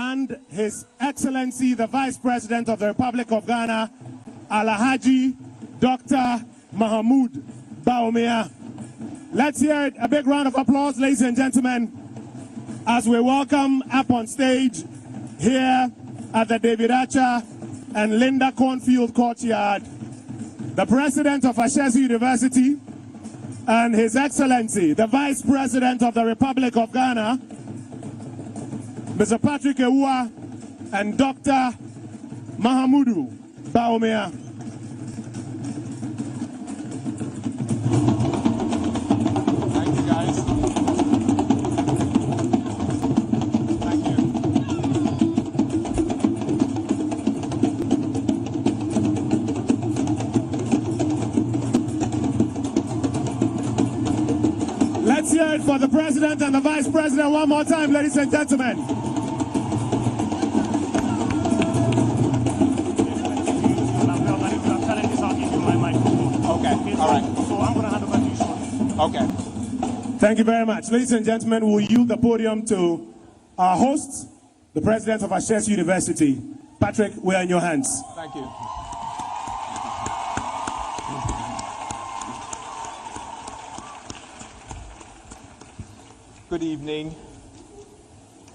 and His Excellency, the Vice President of the Republic of Ghana, Alhaji Dr. Mahmoud Bawumia. Let's hear it. A big round of applause, ladies and gentlemen, as we welcome up on stage here at the David Archer and Linda Cornfield Courtyard, the President of Ashesi University and His Excellency, the Vice President of the Republic of Ghana, Mr. Patrick Ewua, and Dr. Mahamudu Bawumia. Thank you, guys. Thank you. Let's hear it for the President and the Vice President one more time, ladies and gentlemen. Okay, all right. So I'm going to hand over to you shortly. Okay. Thank you very much. Ladies and gentlemen, we'll yield the podium to our host, the President of Ashesi University. Patrick, we're in your hands. Thank you. Good evening,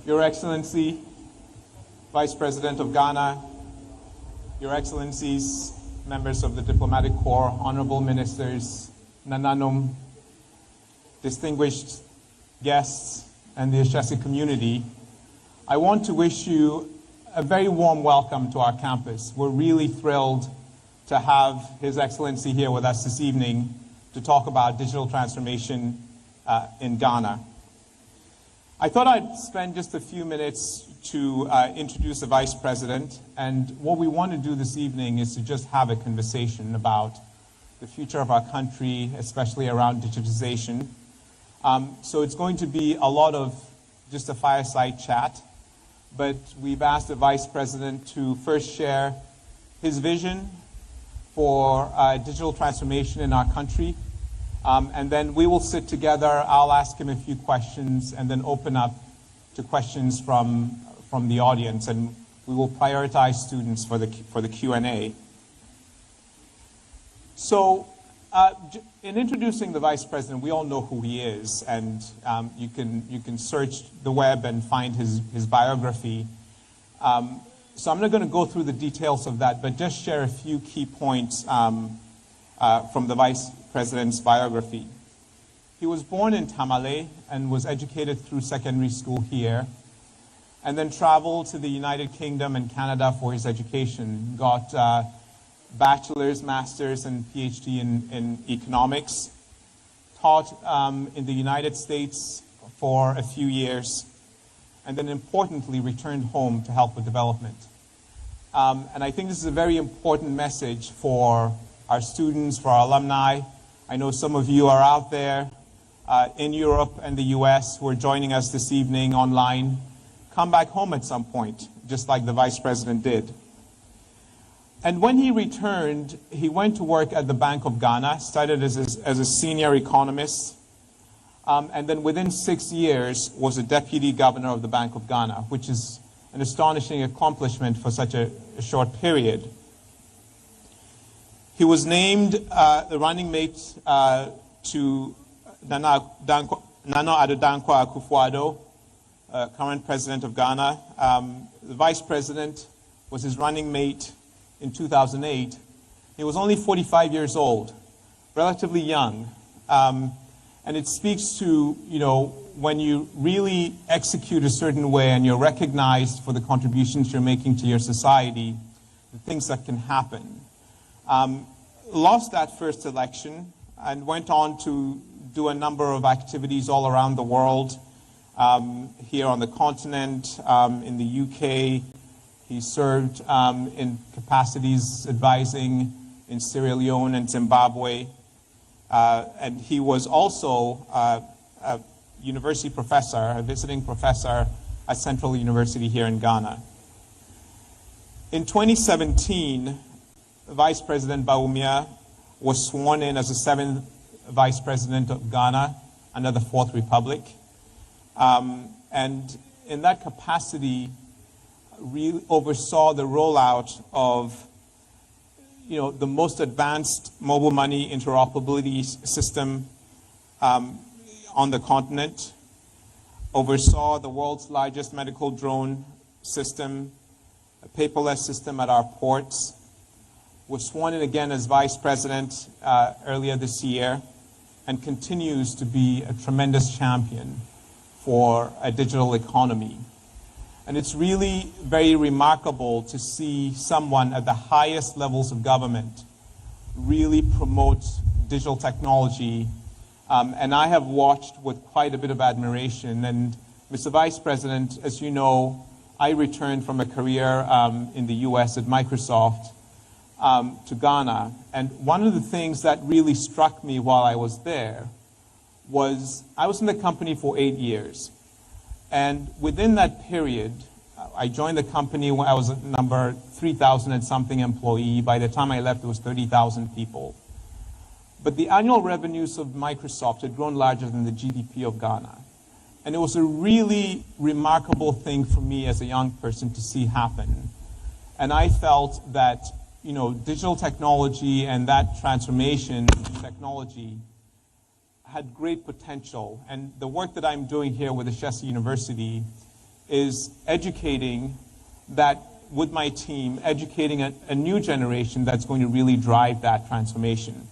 Your Excellency, Vice President of Ghana, Your Excellencies, members of the Diplomatic Corps, honorable ministers, Nananum, distinguished guests, and the Ashesi community. I want to wish you a very warm welcome to our campus. We're really thrilled to have His Excellency here with us this evening to talk about digital transformation in Ghana. I thought I'd spend just a few minutes to introduce the Vice President, and what we want to do this evening is to just have a conversation about the future of our country, especially around digitization. So it's going to be a lot of just a fireside chat, but we've asked the Vice President to first share his vision for digital transformation in our country. And then we will sit together, I'll ask him a few questions, and then open up to questions from the audience, and we will prioritize students for the Q&A. So in introducing the Vice President, we all know who he is, and you can search the web and find his biography. So I'm not going to go through the details of that, but just share a few key points from the Vice President's biography. He was born in Tamale and was educated through secondary school here, and then traveled to the United Kingdom and Canada for his education. Got bachelor's, master's, and PhD in economics. Taught in the United States for a few years, and then importantly returned home to help with development. And I think this is a very important message for our students, for our alumni. I know some of you are out there in Europe and the US who are joining us this evening online. Come back home at some point, just like the Vice President did. And when he returned, he went to work at the Bank of Ghana, started as a senior economist, and then within 6 years was a deputy governor of the Bank of Ghana, which is an astonishing accomplishment for such a short period. He was named the running mate to Nana Addo Dankwa Akufo-Addo, current president of Ghana. The Vice President was his running mate in 2008. He was only 45 years old, relatively young. And it speaks to, when you really execute a certain way and you're recognized for the contributions you're making to your society, the things that can happen. Lost that first election and went on to do a number of activities all around the world, here on the continent, in the UK. He served in capacities advising in Sierra Leone and Zimbabwe. And he was also a university professor, a visiting professor at Central University here in Ghana. In 2017, Vice President Bawumia was sworn in as the 7th Vice President of Ghana under the Fourth Republic. And in that capacity, really oversaw the rollout of the most advanced mobile money interoperability system on the continent, oversaw the world's largest medical drone system, a paperless system at our ports, was sworn in again as vice president earlier this year, and continues to be a tremendous champion for a digital economy. And it's really very remarkable to see someone at the highest levels of government really promote digital technology. And I have watched with quite a bit of admiration. And Mr. Vice President, as you know, I returned from a career in the US at Microsoft to Ghana. And one of the things that really struck me while I was there was I was in the company for 8 years. And within that period, I joined the company when I was at number 3,000 and something employee. By the time I left, it was 30,000 people. But the annual revenues of Microsoft had grown larger than the GDP of Ghana. And it was a really remarkable thing for me as a young person to see happen. And I felt that, digital technology and that transformation in technology had great potential. And the work that I'm doing here with Ashesi University is educating that, with my team, educating a new generation that's going to really drive that transformation.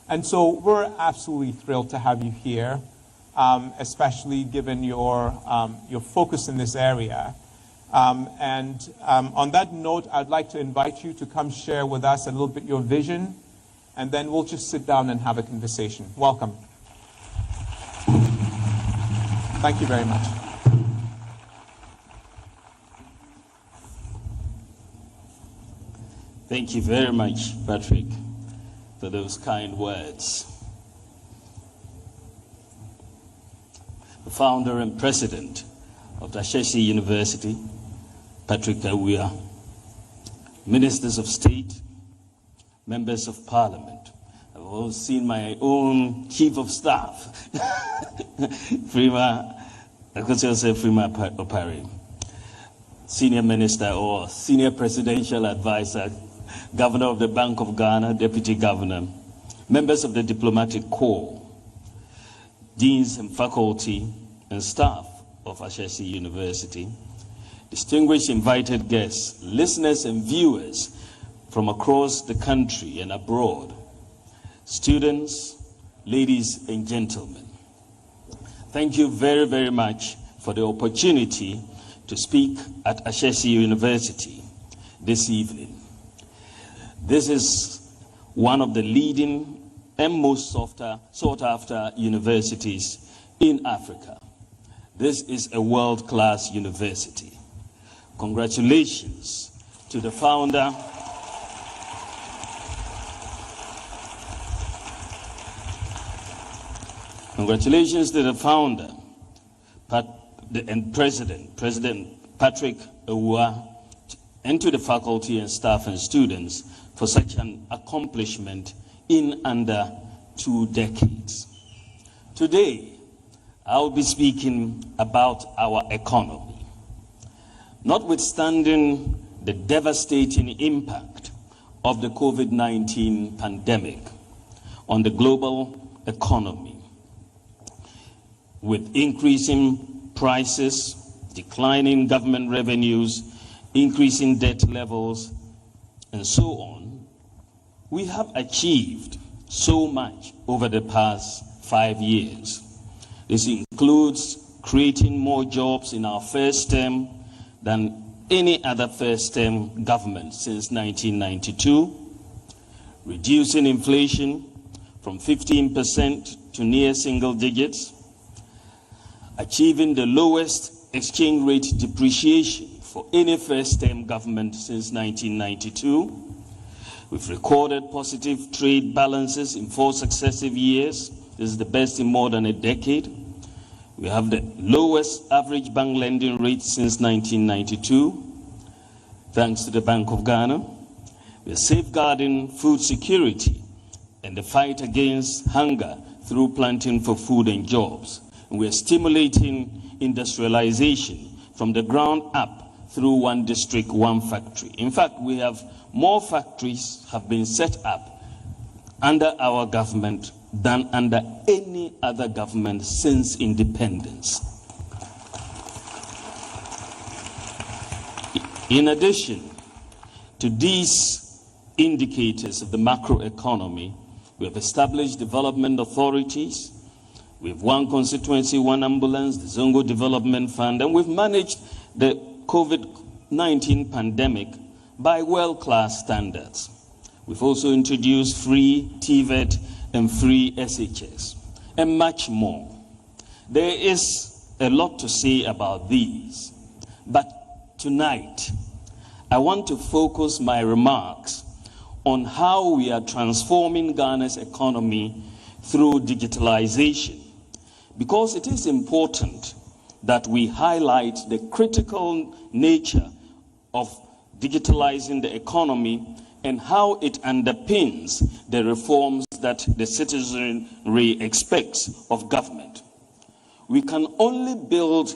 And so we're absolutely thrilled to have you here, especially given your focus in this area. On that note, I'd like to invite you to come share with us a little bit your vision, and then we'll just sit down and have a conversation. Welcome. Thank you very much. Thank you very much, Patrick, for those kind words. The founder and president of Ashesi University, Patrick Bawumia, ministers of state, members of parliament. I've also seen my own chief of staff, Freema Opari, senior minister or senior presidential advisor, governor of the Bank of Ghana, deputy governor, members of the diplomatic corps, deans and faculty and staff of Ashesi University, distinguished invited guests, listeners and viewers from across the country and abroad, students, ladies and gentlemen. Thank you very, very much for the opportunity to speak at Ashesi University this evening. This is one of the leading and most sought after universities in Africa. This is a world-class university. Congratulations to the founder, and President Patrick Bawumia, and to the faculty and staff and students for such an accomplishment in under 2 decades. Today, I'll be speaking about our economy. Notwithstanding the devastating impact of the COVID-19 pandemic on the global economy, with increasing prices, declining government revenues, increasing debt levels, and so on, we have achieved so much over the past 5 years. This includes creating more jobs in our first term than any other first-term government since 1992, reducing inflation from 15% to near single digits, achieving the lowest exchange rate depreciation for any first-term government since 1992. We've recorded positive trade balances in 4 successive years. This is the best in more than a decade. We have the lowest average bank lending rate since 1992, thanks to the Bank of Ghana. We are safeguarding food security and the fight against hunger through planting for food and jobs. And we are stimulating industrialization from the ground up through one district, one factory. In fact, we have more factories have been set up under our government than under any other government since independence. In addition to these indicators of the macroeconomy, we have established development authorities. We have one constituency, one ambulance, the Zongo Development Fund, and we've managed the COVID-19 pandemic by world-class standards. We've also introduced free TVET and free SHS, and much more. There is a lot to say about these, but tonight, I want to focus my remarks on how we are transforming Ghana's economy through digitalization, because it is important that we highlight the critical nature of digitalizing the economy and how it underpins the reforms that the citizenry expects of government. We can only build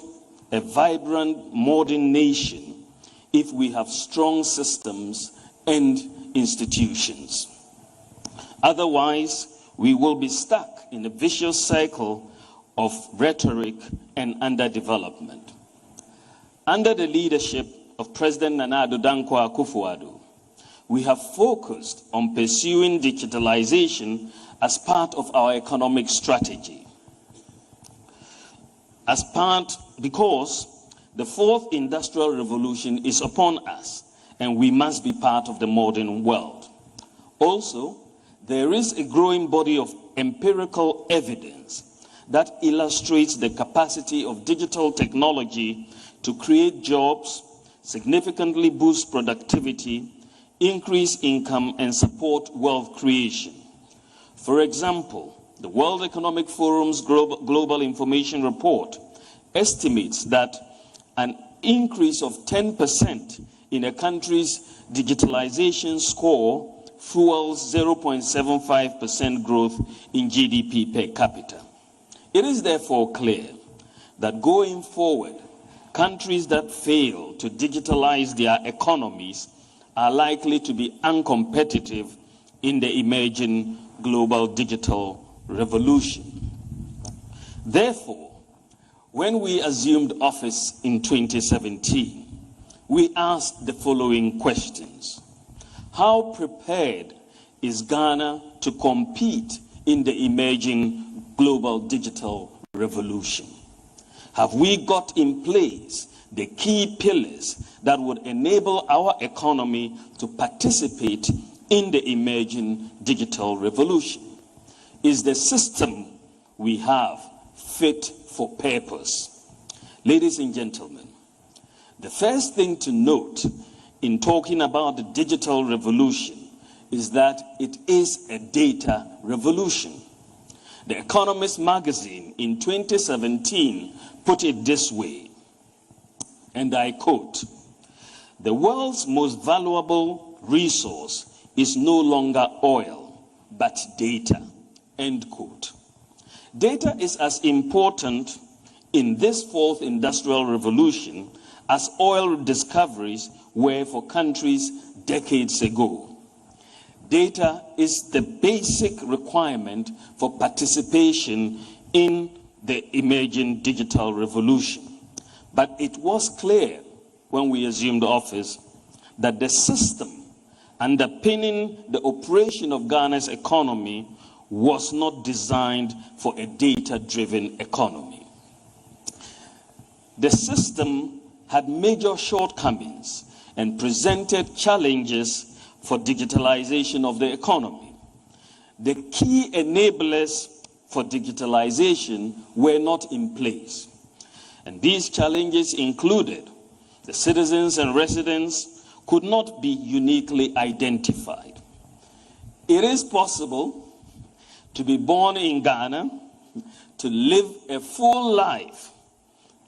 a vibrant, modern nation if we have strong systems and institutions. Otherwise, we will be stuck in a vicious cycle of rhetoric and underdevelopment. Under the leadership of President Nana Addo Dankwa Akufo-Addo, we have focused on pursuing digitalization as part of our economic strategy. Because the fourth industrial revolution is upon us, and we must be part of the modern world. Also, there is a growing body of empirical evidence that illustrates the capacity of digital technology to create jobs, significantly boost productivity, increase income, and support wealth creation. For example, the World Economic Forum's Global Information Report estimates that an increase of 10% in a country's digitalization score fuels 0.75% growth in GDP per capita. It is therefore clear that going forward, countries that fail to digitalize their economies are likely to be uncompetitive in the emerging global digital revolution. Therefore, when we assumed office in 2017, we asked the following questions. How prepared is Ghana to compete in the emerging global digital revolution? Have we got in place the key pillars that would enable our economy to participate in the emerging digital revolution? Is the system we have fit for purpose? Ladies and gentlemen, the first thing to note in talking about the digital revolution is that it is a data revolution. The Economist magazine in 2017 put it this way, and I quote, "The world's most valuable resource is no longer oil, but data," end quote. Data is as important in this fourth industrial revolution as oil discoveries were for countries decades ago. Data is the basic requirement for participation in the emerging digital revolution. But it was clear when we assumed office that the system underpinning the operation of Ghana's economy was not designed for a data-driven economy. The system had major shortcomings and presented challenges for digitalization of the economy. The key enablers for digitalization were not in place. And these challenges included the citizens and residents could not be uniquely identified. It is possible to be born in Ghana, to live a full life,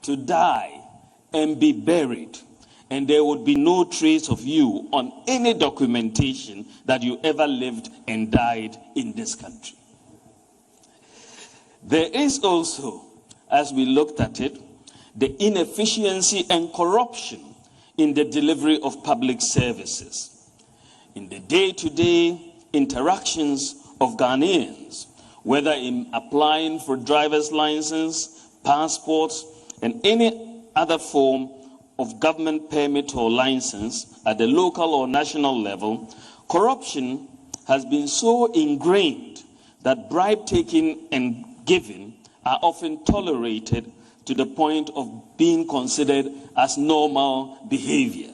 to die and be buried, and there would be no trace of you on any documentation that you ever lived and died in this country. There is also, as we looked at it, the inefficiency and corruption in the delivery of public services. In the day-to-day interactions of Ghanaians, whether in applying for driver's license, passports, and any other form of government permit or license at the local or national level, corruption has been so ingrained that bribe taking and giving are often tolerated to the point of being considered as normal behavior.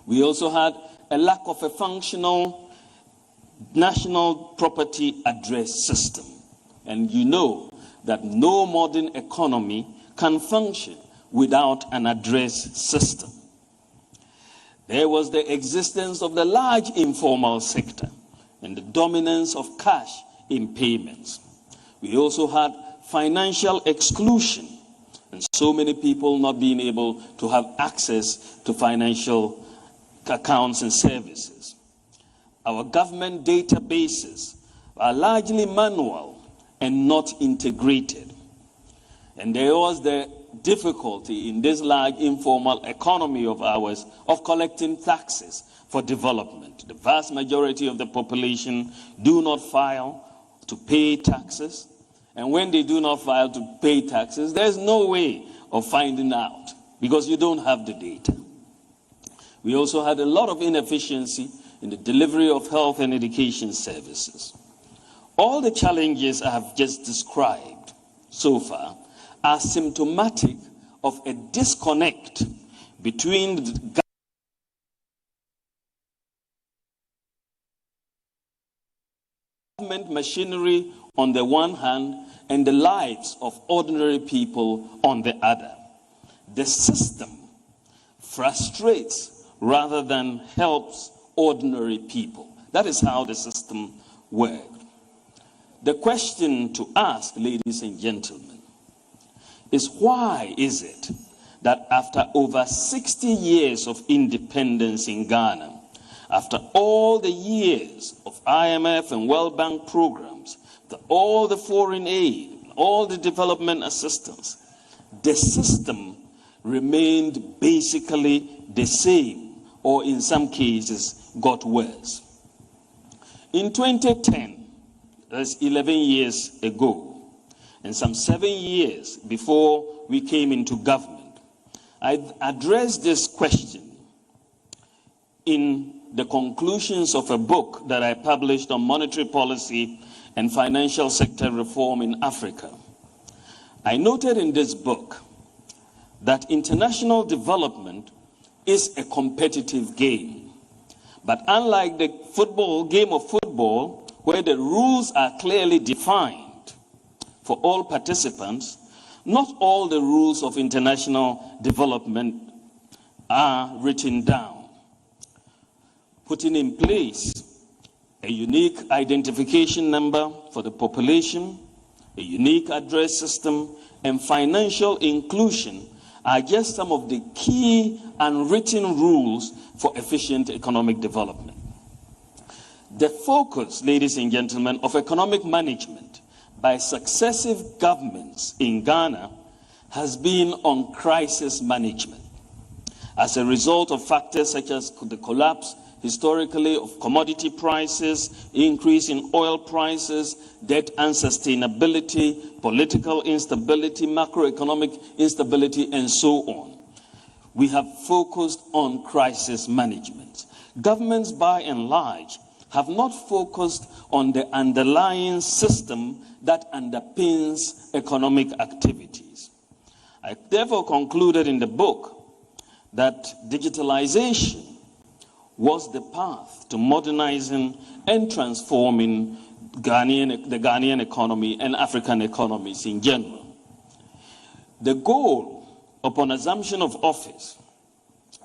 We also had a lack of a functional national property address system. And you know that no modern economy can function without an address system. There was the existence of the large informal sector and the dominance of cash in payments. We also had financial exclusion and so many people not being able to have access to financial accounts and services. Our government databases are largely manual and not integrated. And there was the difficulty in this large informal economy of ours of collecting taxes for development. The vast majority of the population do not file to pay taxes. And when they do not file to pay taxes, there's no way of finding out because you don't have the data. We also had a lot of inefficiency in the delivery of health and education services. All the challenges I have just described so far are symptomatic of a disconnect between the government machinery on the one hand and the lives of ordinary people on the other. The system frustrates rather than helps ordinary people. That is how the system works. The question to ask, ladies and gentlemen, is why is it that after over 60 years of independence in Ghana, after all the years of IMF and World Bank programs, all the foreign aid, all the development assistance, the system remained basically the same, or in some cases got worse. In 2010, that's 11 years ago, and some 7 years before we came into government, I addressed this question in the conclusions of a book that I published on monetary policy and financial sector reform in Africa. I noted in this book that international development is a competitive game. But unlike the game of football, where the rules are clearly defined for all participants, not all the rules of international development are written down. Putting in place a unique identification number for the population, a unique address system, and financial inclusion are just some of the key unwritten rules for efficient economic development. The focus, ladies and gentlemen, of economic management by successive governments in Ghana has been on crisis management. As a result of factors such as the collapse historically of commodity prices, increase in oil prices, debt unsustainability, political instability, macroeconomic instability, and so on. We have focused on crisis management. Governments, by and large, have not focused on the underlying system that underpins economic activities. I therefore concluded in the book that digitalization was the path to modernizing and transforming the Ghanaian economy and African economies in general. The goal, upon assumption of office,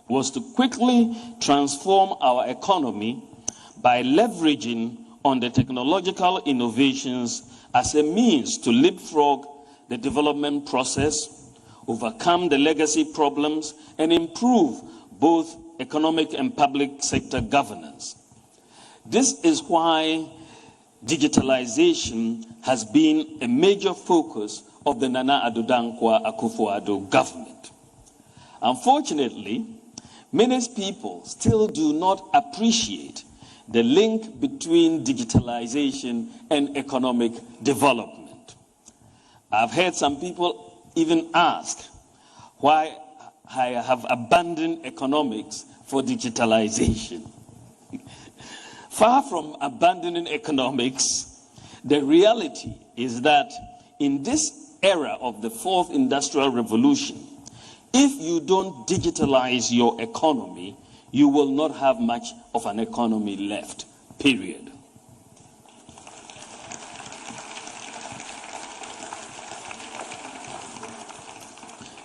was to quickly transform our economy by leveraging on the technological innovations as a means to leapfrog the development process, overcome the legacy problems, and improve both economic and public sector governance. This is why digitalization has been a major focus of the Nana Addo Dankwa Akufo-Addo government. Unfortunately, many people still do not appreciate the link between digitalization and economic development. I've heard some people even ask why I have abandoned economics for digitalization. Far from abandoning economics, the reality is that in this era of the fourth industrial revolution, if you don't digitalize your economy, you will not have much of an economy left, period.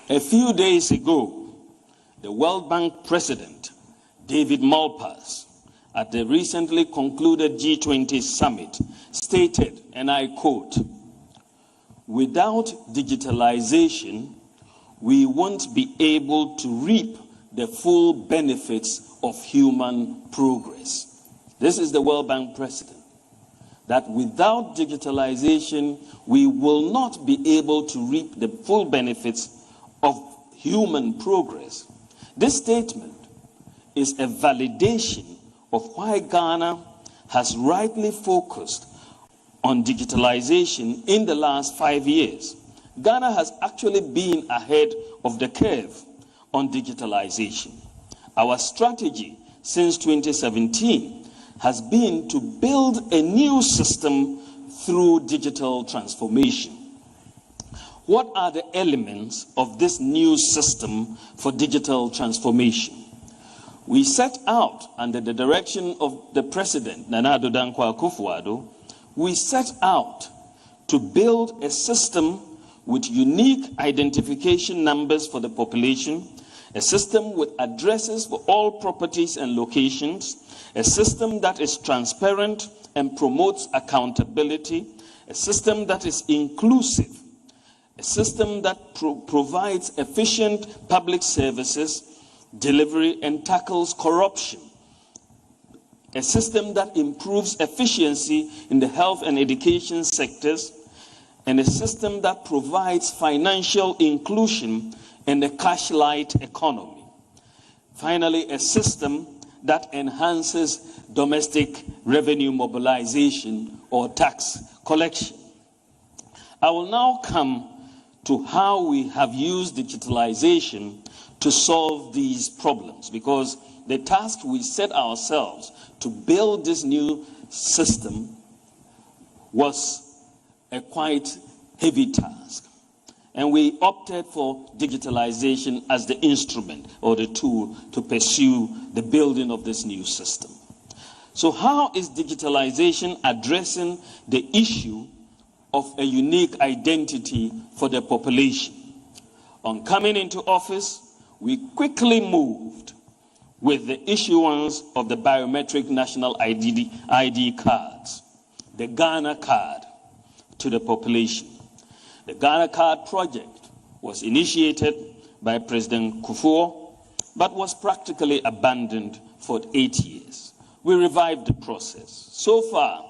A few days ago, the World Bank President, David Malpass, at the recently concluded G20 summit, stated, and I quote, "Without digitalization, we won't be able to reap the full benefits of human progress." This is the World Bank President. That without digitalization, we will not be able to reap the full benefits of human progress. This statement is a validation of why Ghana has rightly focused on digitalization in the last 5 years. Ghana has actually been ahead of the curve on digitalization. Our strategy since 2017 has been to build a new system through digital transformation. What are the elements of this new system for digital transformation? We set out, under the direction of the President, Nana Addo Dankwa Akufo-Addo, we set out to build a system with unique identification numbers for the population, a system with addresses for all properties and locations, a system that is transparent and promotes accountability, a system that is inclusive, a system that provides efficient public services delivery and tackles corruption, a system that improves efficiency in the health and education sectors, and a system that provides financial inclusion and a cash-light economy. Finally, a system that enhances domestic revenue mobilization or tax collection. I will now come to how we have used digitalization to solve these problems, because the task we set ourselves to build this new system was a quite heavy task. And we opted for digitalization as the instrument or the tool to pursue the building of this new system. So how is digitalization addressing the issue of a unique identity for the population? On coming into office, we quickly moved with the issuance of the biometric national ID cards, the Ghana card, to the population. The Ghana card project was initiated by President Kufuor, but was practically abandoned for 8 years. We revived the process. So far,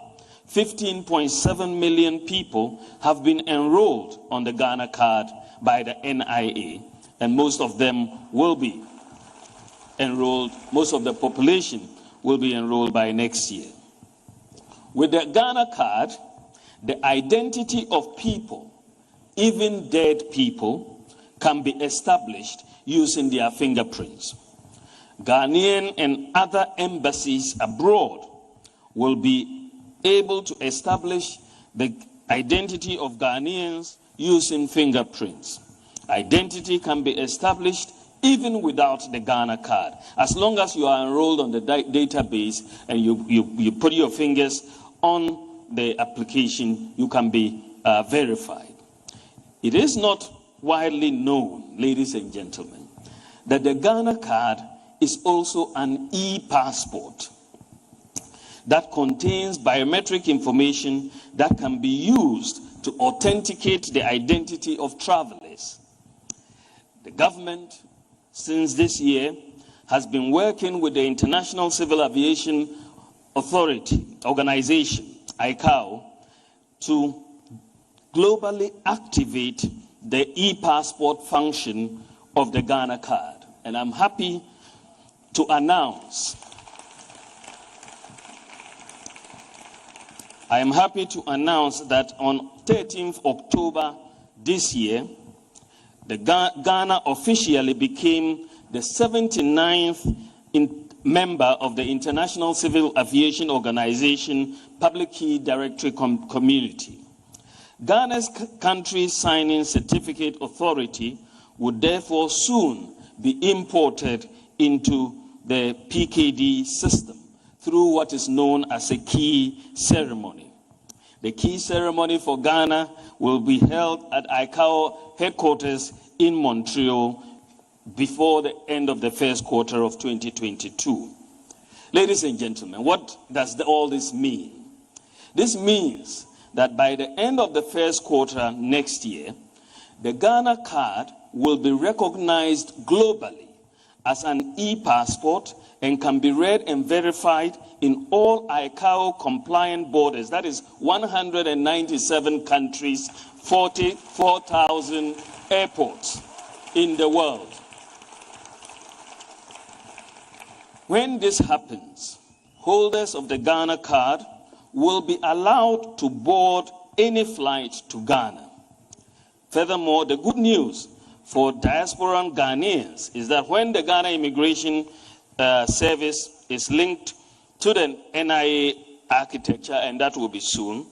15.7 million people have been enrolled on the Ghana card by the NIA, and most of them will be enrolled, most of the population will be enrolled by next year. With the Ghana card, the identity of people, even dead people, can be established using their fingerprints. Ghanaian and other embassies abroad will be able to establish the identity of Ghanaians using fingerprints. Identity can be established even without the Ghana card. As long as you are enrolled on the database and you put your fingers on the application, you can be verified. It is not widely known, ladies and gentlemen, that the Ghana card is also an e-passport that contains biometric information that can be used to authenticate the identity of travelers. The government, since this year, has been working with the International Civil Aviation Organization, ICAO, to globally activate the e-passport function of the Ghana card. And I'm happy to announce that on 13th October this year, Ghana officially became the 79th member of the International Civil Aviation Organization Public Key Directory Community. Ghana's country signing certificate authority would therefore soon be imported into the PKD system through what is known as a key ceremony. The key ceremony for Ghana will be held at ICAO headquarters in Montreal before the end of the first quarter of 2022. Ladies and gentlemen, what does all this mean? This means that by the end of the first quarter next year, the Ghana card will be recognized globally as an e-passport and can be read and verified in all ICAO compliant borders. That is 197 countries, 44,000 airports in the world. When this happens, holders of the Ghana card will be allowed to board any flight to Ghana. Furthermore, the good news for diasporan Ghanaians is that when the Ghana Immigration Service is linked to the NIA architecture, and that will be soon,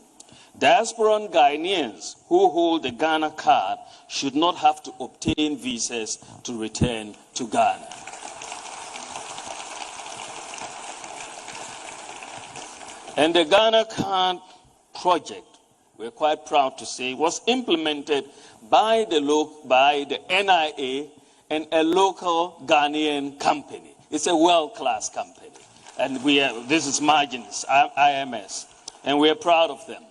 diasporan Ghanaians who hold the Ghana card should not have to obtain visas to return to Ghana. And the Ghana card project, we're quite proud to say, was implemented by the NIA and a local Ghanaian company. It's a world-class company. And this is Margins, IMS, and we're proud of them.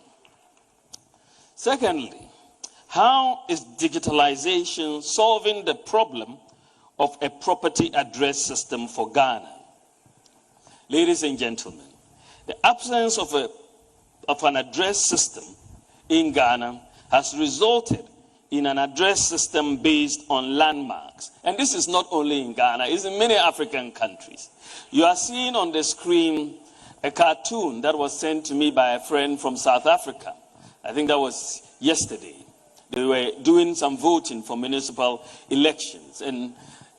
Secondly, how is digitalization solving the problem of a property address system for Ghana? Ladies and gentlemen, the absence of an address system in Ghana has resulted in an address system based on landmarks. And this is not only in Ghana, it's in many African countries. You are seeing on the screen a cartoon that was sent to me by a friend from South Africa. I think that was yesterday. They were doing some voting for municipal elections, and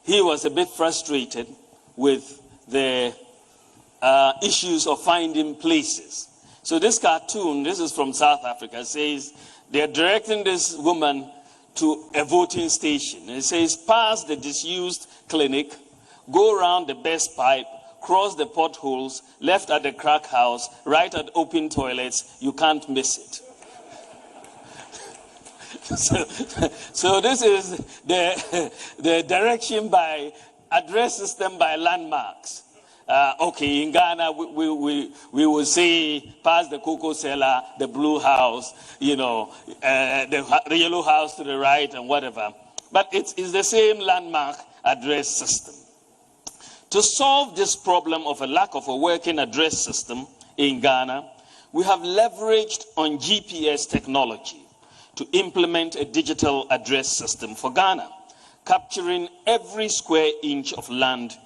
he was a bit frustrated with the issues of finding places. So this cartoon, this is from South Africa, says they're directing this woman to a voting station. And it says, pass the disused clinic, go around the best pipe, cross the potholes, left at the crack house, right at open toilets, you can't miss it. So this is the direction by address system by landmarks. Okay, in Ghana, we will say, pass the cocoa cellar, the blue house, the yellow house to the right and whatever. But it's the same landmark address system. To solve this problem of a lack of a working address system in Ghana, we have leveraged on GPS technology to implement a digital address system for Ghana, capturing every square inch of land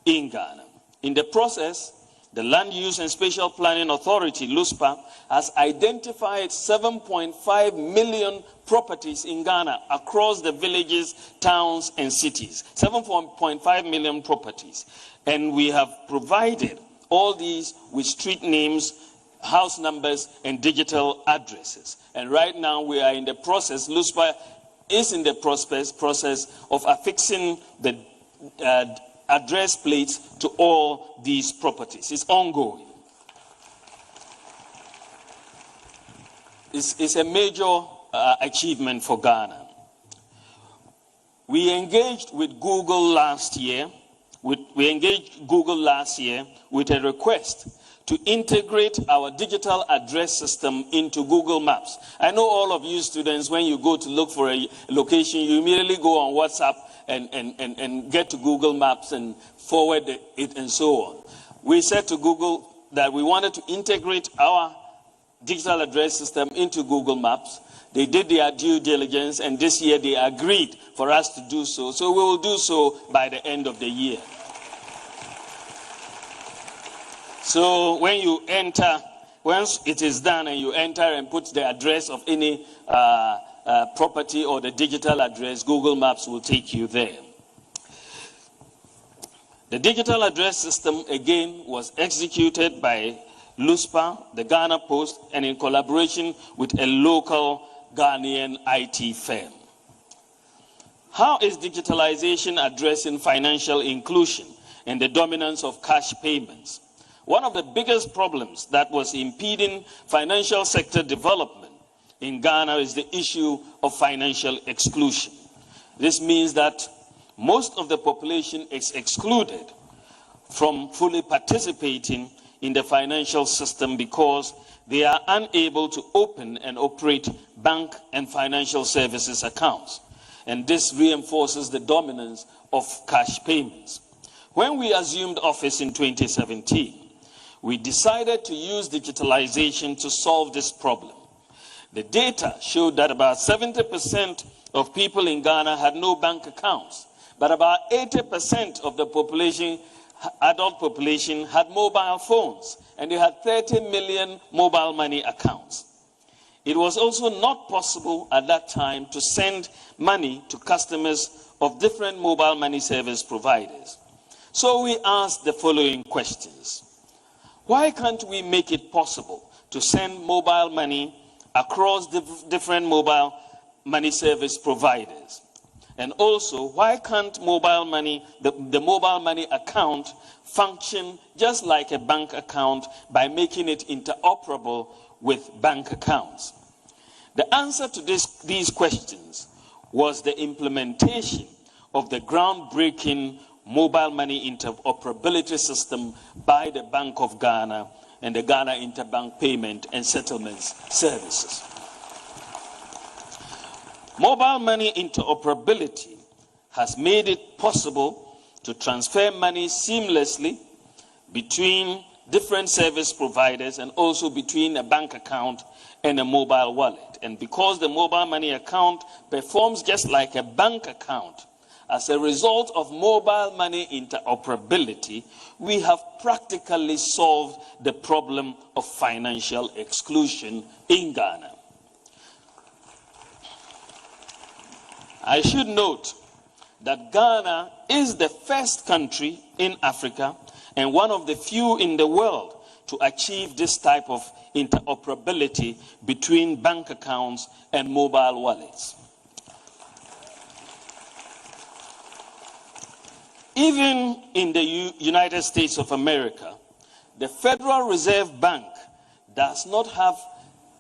in Ghana. In the process, the Land Use and Spatial Planning Authority, LUSPA, has identified 7.5 million properties in Ghana across the villages, towns, and cities. 7.5 million properties. And we have provided all these with street names, house numbers, and digital addresses. And right now we are in the process, LUSPA is in the process of affixing the address plates to all these properties. It's ongoing. It's a major achievement for Ghana. We engaged with Google last year. We engaged Google last year with a request to integrate our digital address system into Google Maps. I know all of you students, when you go to look for a location, you immediately go on WhatsApp and get to Google Maps and forward it and so on. We said to Google that we wanted to integrate our digital address system into Google Maps. They did their due diligence, and this year they agreed for us to do so. So we will do so by the end of the year. So when you enter, once it is done and you enter and put the address of any property or the digital address, Google Maps will take you there. The digital address system, again, was executed by LUSPA, the Ghana Post, and in collaboration with a local Ghanaian IT firm. How is digitalization addressing financial inclusion and the dominance of cash payments? One of the biggest problems that was impeding financial sector development in Ghana is the issue of financial exclusion. This means that most of the population is excluded from fully participating in the financial system because they are unable to open and operate bank and financial services accounts. And this reinforces the dominance of cash payments. When we assumed office in 2017, we decided to use digitalization to solve this problem. The data showed that about 70% of people in Ghana had no bank accounts, but about 80% of the population, adult population, had mobile phones, and they had 30 million mobile money accounts. It was also not possible at that time to send money to customers of different mobile money service providers. So we asked the following questions. Why can't we make it possible to send mobile money across different mobile money service providers? And also, why can't mobile money, the mobile money account function just like a bank account by making it interoperable with bank accounts? The answer to these questions was the implementation of the groundbreaking mobile money interoperability system by the Bank of Ghana and the Ghana Interbank Payment and Settlements Services. Mobile money interoperability has made it possible to transfer money seamlessly between different service providers and also between a bank account and a mobile wallet. And because the mobile money account performs just like a bank account, as a result of mobile money interoperability, we have practically solved the problem of financial exclusion in Ghana. I should note that Ghana is the first country in Africa and one of the few in the world to achieve this type of interoperability between bank accounts and mobile wallets. Even in the United States of America, the Federal Reserve Bank does not have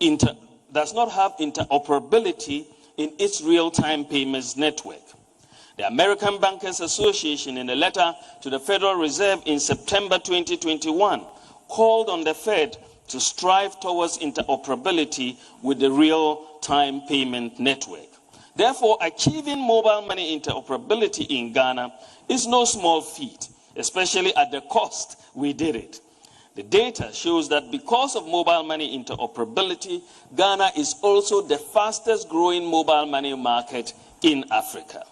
interoperability in its real-time payments network. The American Bankers Association, in a letter to the Federal Reserve in September 2021, called on the Fed to strive towards interoperability with the real-time payment network. Therefore, achieving mobile money interoperability in Ghana is no small feat, especially at the cost we did it. The data shows that because of mobile money interoperability, Ghana is also the fastest growing mobile money market in Africa.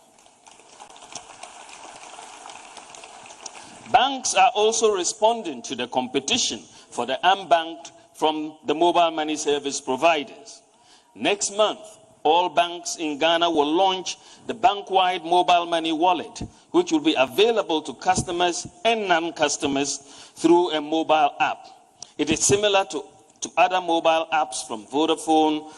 Banks are also responding to the competition for the unbanked from the mobile money service providers. Next month, all banks in Ghana will launch the bank-wide mobile money wallet, which will be available to customers and non-customers through a mobile app. It is similar to other mobile apps from Vodafone,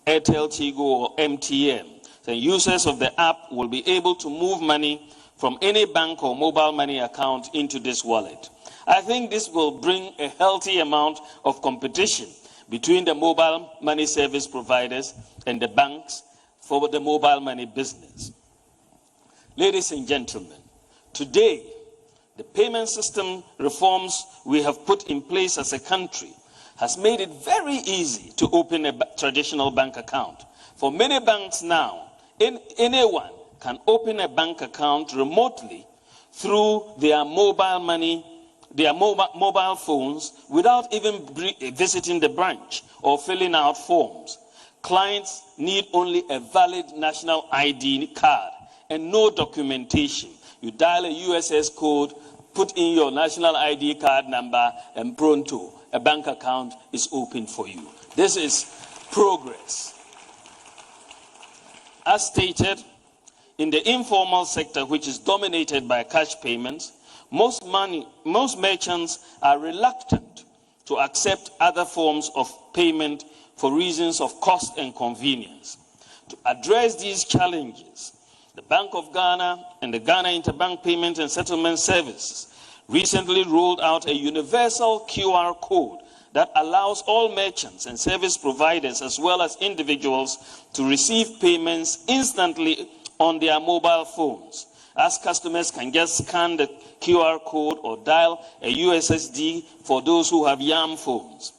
Airtel, Tigo, or MTN. The users of the app will be able to move money from any bank or mobile money account into this wallet. I think this will bring a healthy amount of competition between the mobile money service providers and the banks for the mobile money business. Ladies and gentlemen, today, the payment system reforms we have put in place as a country has made it very easy to open a traditional bank account. For many banks now, anyone can open a bank account remotely through their mobile money, their mobile phones, without even visiting the branch or filling out forms. Clients need only a valid national ID card and no documentation. You dial a USS code, put in your national ID card number, and pronto, a bank account is open for you. This is progress. As stated, in the informal sector, which is dominated by cash payments, most merchants are reluctant to accept other forms of payment for reasons of cost and convenience. To address these challenges, the Bank of Ghana and the Ghana Interbank Payment and Settlement Services recently rolled out a universal QR code that allows all merchants and service providers as well as individuals to receive payments instantly on their mobile phones, as customers can just scan the QR code or dial a USSD for those who have YAM phones.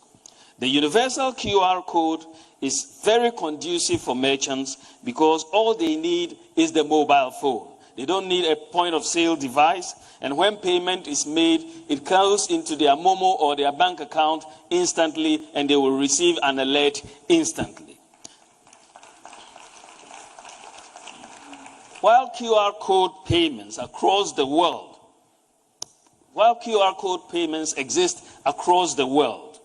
The universal QR code is very conducive for merchants because all they need is the mobile phone. They don't need a point of sale device, and when payment is made, it goes into their Momo or their bank account instantly, and they will receive an alert instantly. While QR code payments exist across the world,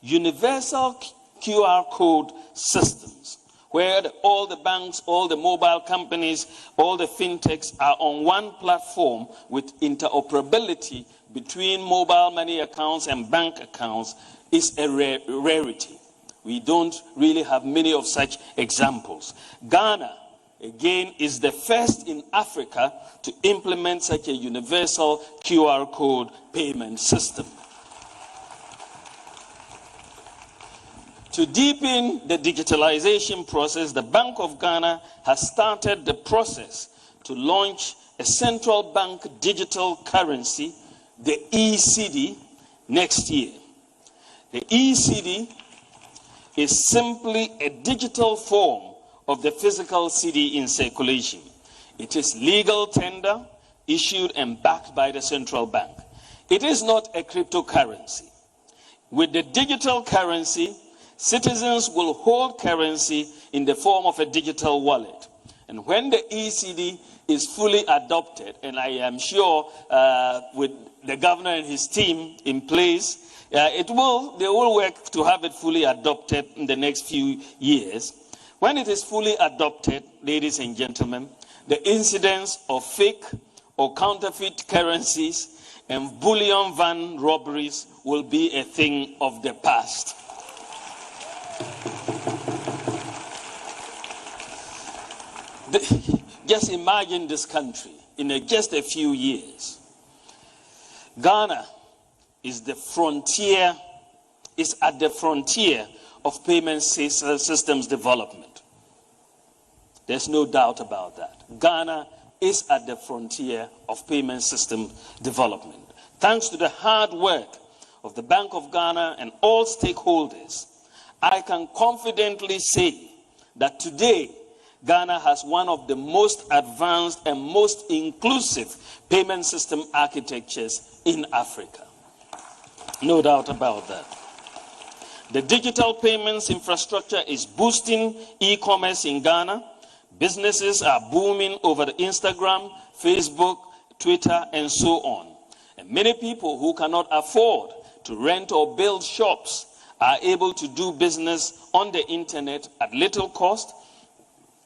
universal QR code systems, where all the banks, all the mobile companies, all the fintechs are on one platform with interoperability between mobile money accounts and bank accounts, is a rarity. We don't really have many of such examples. Ghana, again, is the first in Africa to implement such a universal QR code payment system. To deepen the digitalization process, the Bank of Ghana has started the process to launch a central bank digital currency, the ECD, next year. The ECD is simply a digital form of the physical CD in circulation. It is legal tender, issued and backed by the central bank. It is not a cryptocurrency. With the digital currency, citizens will hold currency in the form of a digital wallet. And when the ECD is fully adopted, and I am sure with the governor and his team in place, they will work to have it fully adopted in the next few years. When it is fully adopted, ladies and gentlemen, the incidence of fake or counterfeit currencies and bullion van robberies will be a thing of the past. Just imagine this country in just a few years. Ghana is at the frontier of payment systems development. There's no doubt about that. Ghana is at the frontier of payment system development. Thanks to the hard work of the Bank of Ghana and all stakeholders, I can confidently say that today, Ghana has one of the most advanced and most inclusive payment system architectures in Africa. No doubt about that. The digital payments infrastructure is boosting e-commerce in Ghana. Businesses are booming over the Instagram, Facebook, Twitter, and so on. And many people who cannot afford to rent or build shops are able to do business on the internet at little cost,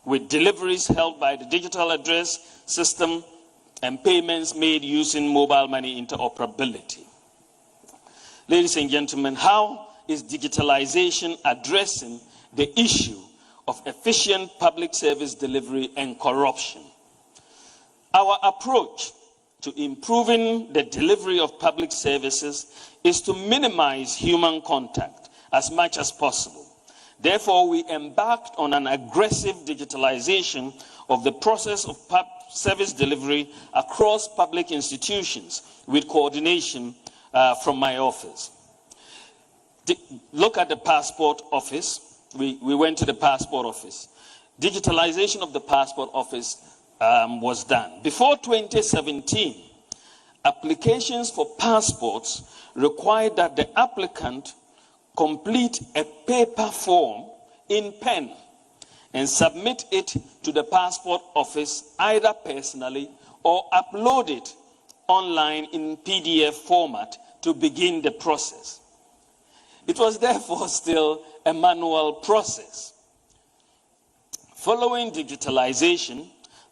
with deliveries held by the digital address system and payments made using mobile money interoperability. Ladies and gentlemen, how is digitalization addressing the issue of efficient public service delivery and corruption? Our approach to improving the delivery of public services is to minimize human contact as much as possible. Therefore, we embarked on an aggressive digitalization of the process of service delivery across public institutions with coordination from my office. Look at the passport office. We went to the passport office. Digitalization of the passport office was done. Before 2017, applications for passports required that the applicant complete a paper form in pen and submit it to the passport office either personally or upload it online in PDF format to begin the process. It was therefore still a manual process. Following digitalization,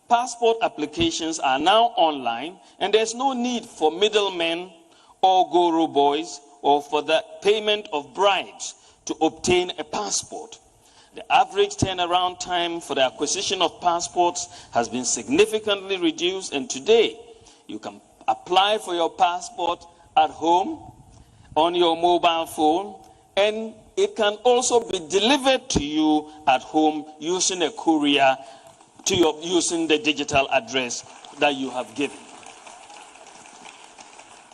passport applications are now online, and there's no need for middlemen or guru boys or for the payment of bribes to obtain a passport. The average turnaround time for the acquisition of passports has been significantly reduced, and today you can apply for your passport at home on your mobile phone, and it can also be delivered to you at home using a courier using the digital address that you have given.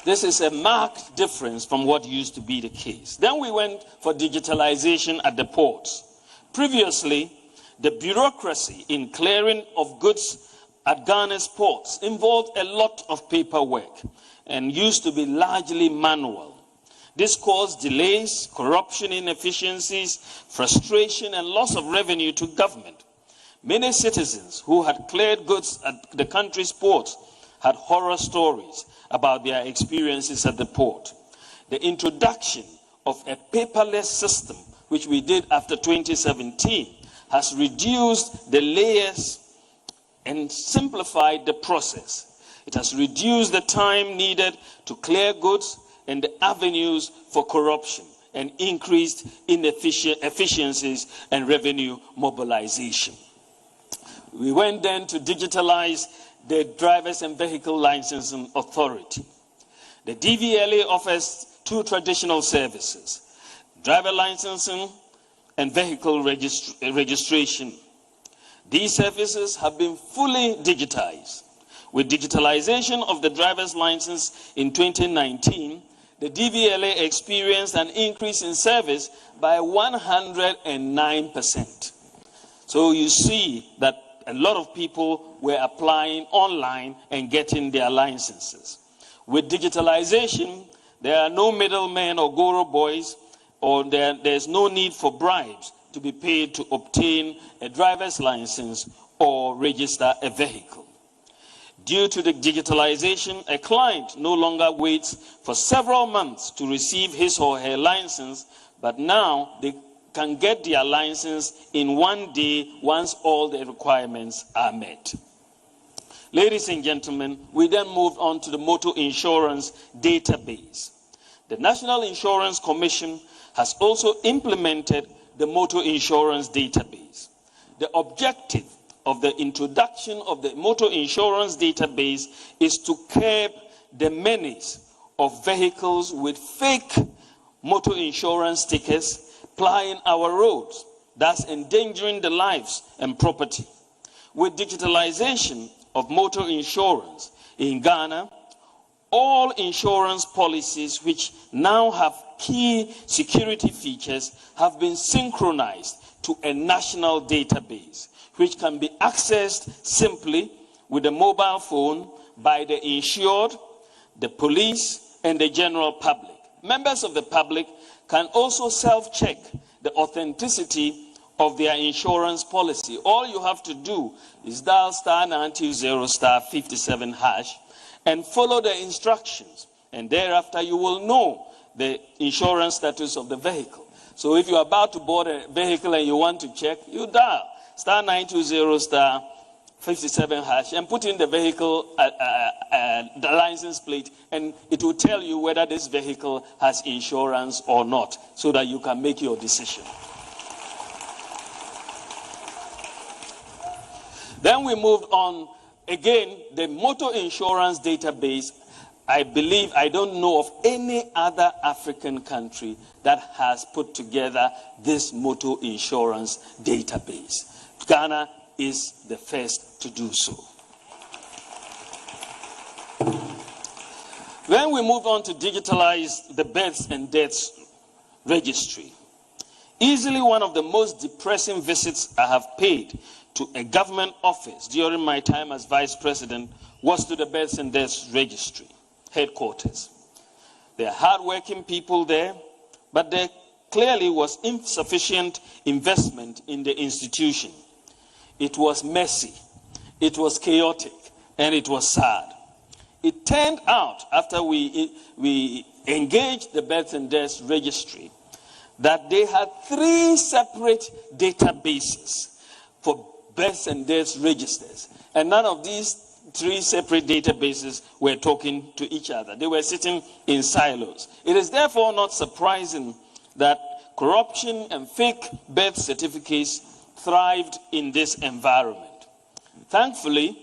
This is a marked difference from what used to be the case. Then we went for digitalization at the ports. Previously, the bureaucracy in clearing of goods at Ghana's ports involved a lot of paperwork and used to be largely manual. This caused delays, corruption, inefficiencies, frustration, and loss of revenue to government. Many citizens who had cleared goods at the country's ports had horror stories about their experiences at the port. The introduction of a paperless system, which we did after 2017, has reduced the layers and simplified the process. It has reduced the time needed to clear goods and the avenues for corruption, and increased efficiencies and revenue mobilization. We went then to digitalize the Drivers and Vehicle Licensing Authority. The DVLA offers two traditional services: driver licensing and vehicle registration. These services have been fully digitized. With digitalization of the driver's license in 2019, the DVLA experienced an increase in service by 109%. So you see that a lot of people were applying online and getting their licenses. With digitalization, there are no middlemen or guru boys, or there's no need for bribes to be paid to obtain a driver's license or register a vehicle. Due to the digitalization, a client no longer waits for several months to receive his or her license, but now they can get their license in one day once all the requirements are met. Ladies and gentlemen, we then moved on to the motor insurance database. The National Insurance Commission has also implemented the motor insurance database. The objective of the introduction of the motor insurance database is to curb the menace of vehicles with fake motor insurance stickers plying our roads, thus endangering the lives and property. With digitalization of motor insurance in Ghana, all insurance policies which now have key security features have been synchronized to a national database, which can be accessed simply with a mobile phone by the insured, the police, and the general public. Members of the public can also self-check the authenticity of their insurance policy. All you have to do is dial *920*57# and follow the instructions, and thereafter you will know the insurance status of the vehicle. So if you're about to board a vehicle and you want to check, you dial *920*57# and put in the vehicle, the license plate, and it will tell you whether this vehicle has insurance or not, so that you can make your decision. Then we moved on. Again, the motor insurance database, I don't know of any other African country that has put together this motor insurance database. Ghana is the first to do so. Then we moved on to digitalize the births and deaths registry. Easily one of the most depressing visits I have paid to a government office during my time as vice president was to the births and deaths registry headquarters. There are hardworking people there, but the clearly was insufficient investment in the institution. It was messy, it was chaotic, and it was sad. It turned out, after we engaged the births and deaths registry, that they had 3 separate databases for births and deaths registers. And none of these 3 separate databases were talking to each other. They were sitting in silos. It is therefore not surprising that corruption and fake birth certificates thrived in this environment. Thankfully,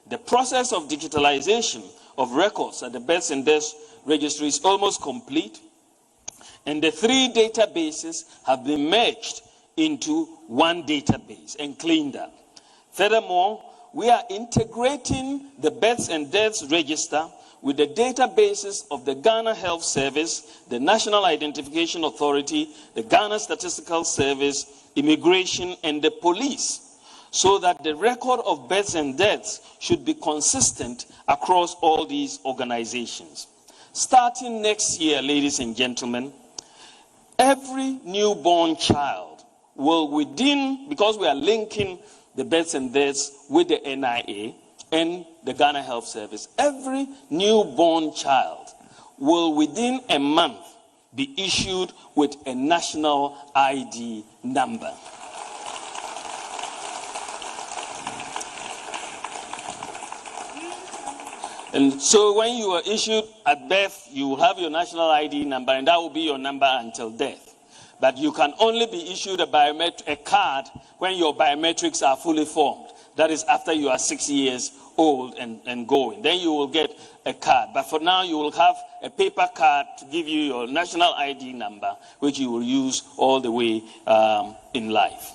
the process of digitalization of records at the births and deaths registry is almost complete, and the 3 databases have been merged into one database and cleaned up. Furthermore, we are integrating the births and deaths register with the databases of the Ghana Health Service, the National Identification Authority, the Ghana Statistical Service, Immigration, and the police, so that the record of births and deaths should be consistent across all these organizations. Starting next year, ladies and gentlemen, every newborn child will because we are linking the births and deaths with the NIA and the Ghana Health Service, every newborn child will within a month be issued with a national ID number. And so when you are issued at birth, you will have your national ID number, and that will be your number until death. But you can only be issued a card when your biometrics are fully formed. That is after you are 6 years old and going. Then you will get a card. But for now, you will have a paper card to give you your national ID number, which you will use all the way in life.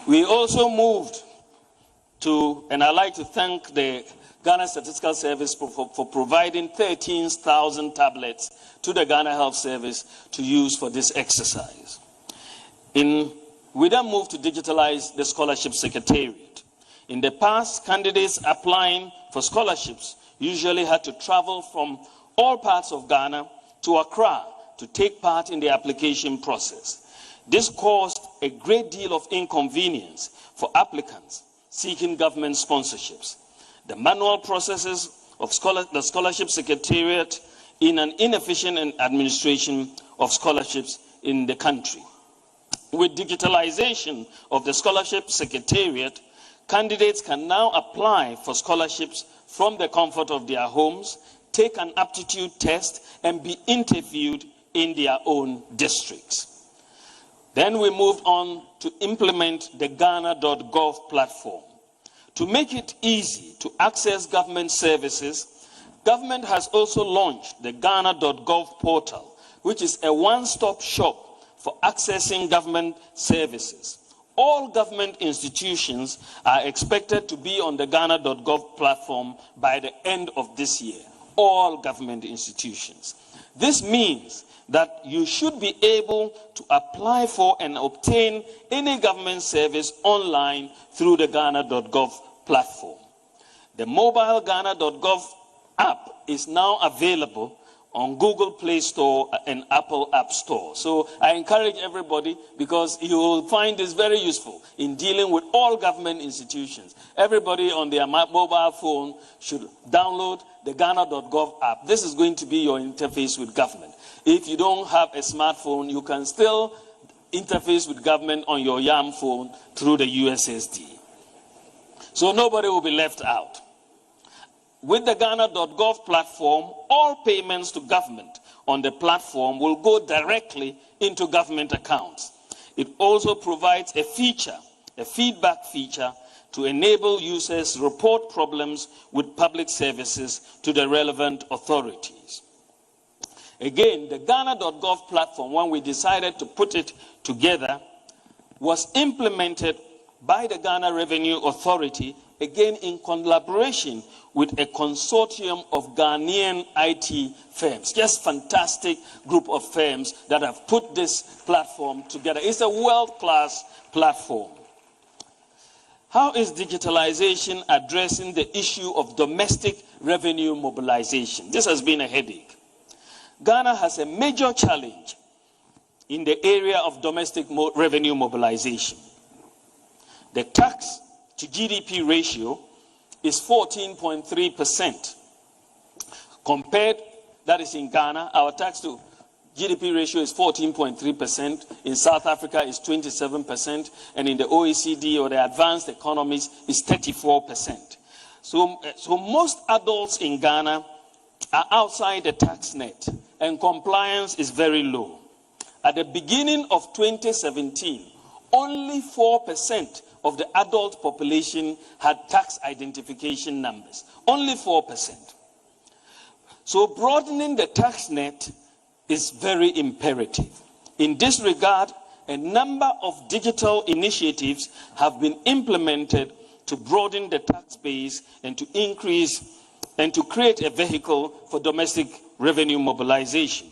We also moved to, and I'd like to thank the Ghana Statistical Service for providing 13,000 tablets to the Ghana Health Service to use for this exercise. We then moved to digitalize the Scholarship Secretariat. In the past, candidates applying for scholarships usually had to travel from all parts of Ghana to Accra to take part in the application process. This caused a great deal of inconvenience for applicants seeking government sponsorships. The manual processes of the Scholarship Secretariat in an inefficient administration of scholarships in the country. With digitalization of the Scholarship Secretariat, candidates can now apply for scholarships from the comfort of their homes, take an aptitude test, and be interviewed in their own districts. Then we moved on to implement the Ghana.gov platform. To make it easy to access government services, government has also launched the Ghana.gov portal, which is a one-stop shop for accessing government services. All government institutions are expected to be on the Ghana.gov platform by the end of this year. All government institutions. This means that you should be able to apply for and obtain any government service online through the Ghana.gov platform. The mobile Ghana.gov app is now available on Google Play Store and Apple App Store. So I encourage everybody, because you will find this very useful in dealing with all government institutions. Everybody on their mobile phone should download the Ghana.gov app. This is going to be your interface with government. If you don't have a smartphone, you can still interface with government on your YAM phone through the USSD. So nobody will be left out. With the Ghana.gov platform, all payments to government on the platform will go directly into government accounts. It also provides a feedback feature, to enable users to report problems with public services to the relevant authorities. Again, the Ghana.gov platform, when we decided to put it together, was implemented by the Ghana Revenue Authority, again in collaboration with a consortium of Ghanaian IT firms. Just fantastic group of firms that have put this platform together. It's a world-class platform. How is digitalization addressing the issue of domestic revenue mobilization? This has been a headache. Ghana has a major challenge in the area of domestic revenue mobilization. The tax to GDP ratio is 14.3%. Compared, that is in Ghana, our tax to GDP ratio is 14.3%. In South Africa is 27%, and in the OECD or the advanced economies is 34%. So most adults in Ghana are outside the tax net, and compliance is very low. At the beginning of 2017, only 4% of the adult population had tax identification numbers. Only 4%. So broadening the tax net is very imperative. In this regard, a number of digital initiatives have been implemented to broaden the tax base and to increase and to create a vehicle for domestic revenue mobilization.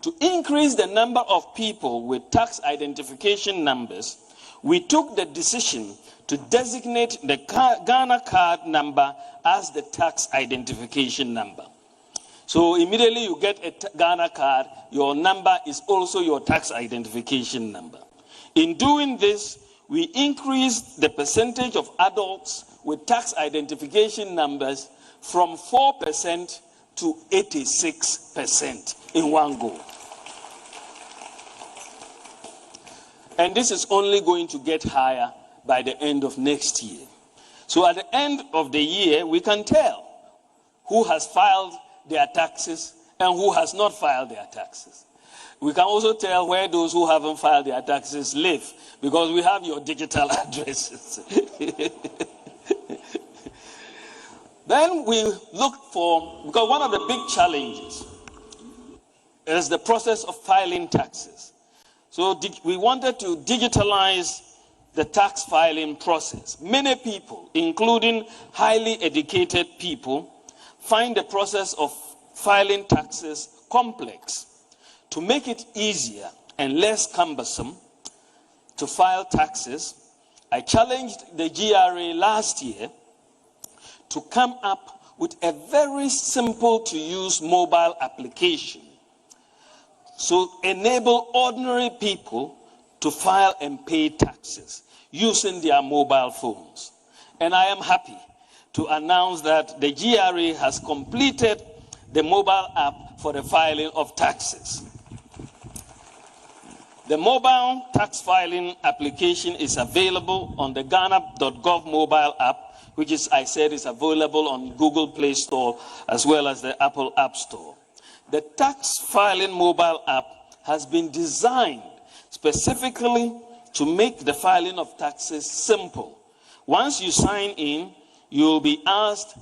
To increase the number of people with tax identification numbers, we took the decision to designate the Ghana card number as the tax identification number. So immediately you get a Ghana card, your number is also your tax identification number. In doing this, we increased the percentage of adults with tax identification numbers from 4% to 86% in one go. And this is only going to get higher by the end of next year. So at the end of the year, we can tell who has filed their taxes and who has not filed their taxes. We can also tell where those who haven't filed their taxes live, because we have your digital addresses. Then we looked for, because one of the big challenges is the process of filing taxes. So we wanted to digitalize the tax filing process. Many people, including highly educated people, find the process of filing taxes complex. To make it easier and less cumbersome to file taxes, I challenged the GRA last year to come up with a very simple to use mobile application. So enable ordinary people to file and pay taxes using their mobile phones. And I am happy to announce that the GRA has completed the mobile app for the filing of taxes. The mobile tax filing application is available on the Ghana.gov mobile app, which is, I said, is available on Google Play Store as well as the Apple App Store. The tax filing mobile app has been designed specifically to make the filing of taxes simple. Once you sign in, you will be asked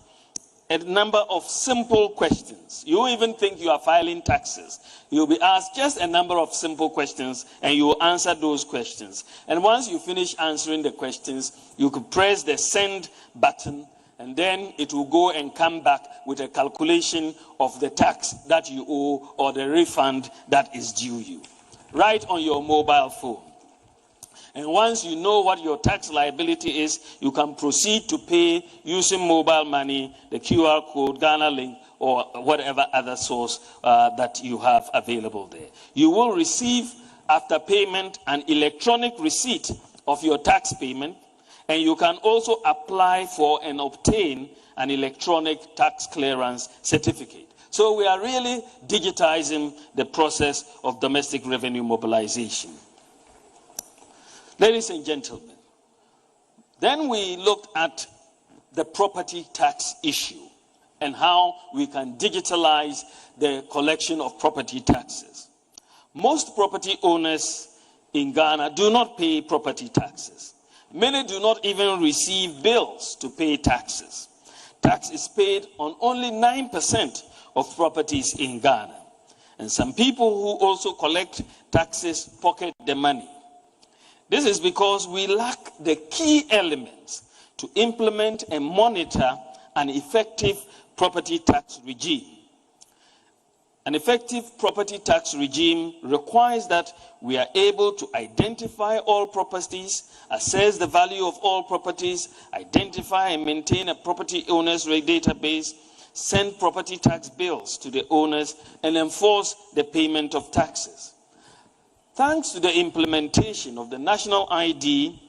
a number of simple questions. You even think you are filing taxes. You'll be asked just a number of simple questions, and you will answer those questions. And once you finish answering the questions, you could press the send button, and then it will go and come back with a calculation of the tax that you owe or the refund that is due you, right on your mobile phone. And once you know what your tax liability is, you can proceed to pay using mobile money, the QR code, Ghana Link, or whatever other source that you have available there. You will receive, after payment, an electronic receipt of your tax payment, and you can also apply for and obtain an electronic tax clearance certificate. So we are really digitizing the process of domestic revenue mobilization. Ladies and gentlemen, then we looked at the property tax issue and how we can digitalize the collection of property taxes. Most property owners in Ghana do not pay property taxes. Many do not even receive bills to pay taxes. Tax is paid on only 9% of properties in Ghana. And some people who also collect taxes pocket the money. This is because we lack the key elements to implement and monitor an effective property tax regime. An effective property tax regime requires that we are able to identify all properties, assess the value of all properties, identify and maintain a property owners database, send property tax bills to the owners, and enforce the payment of taxes. Thanks to the implementation of the National ID,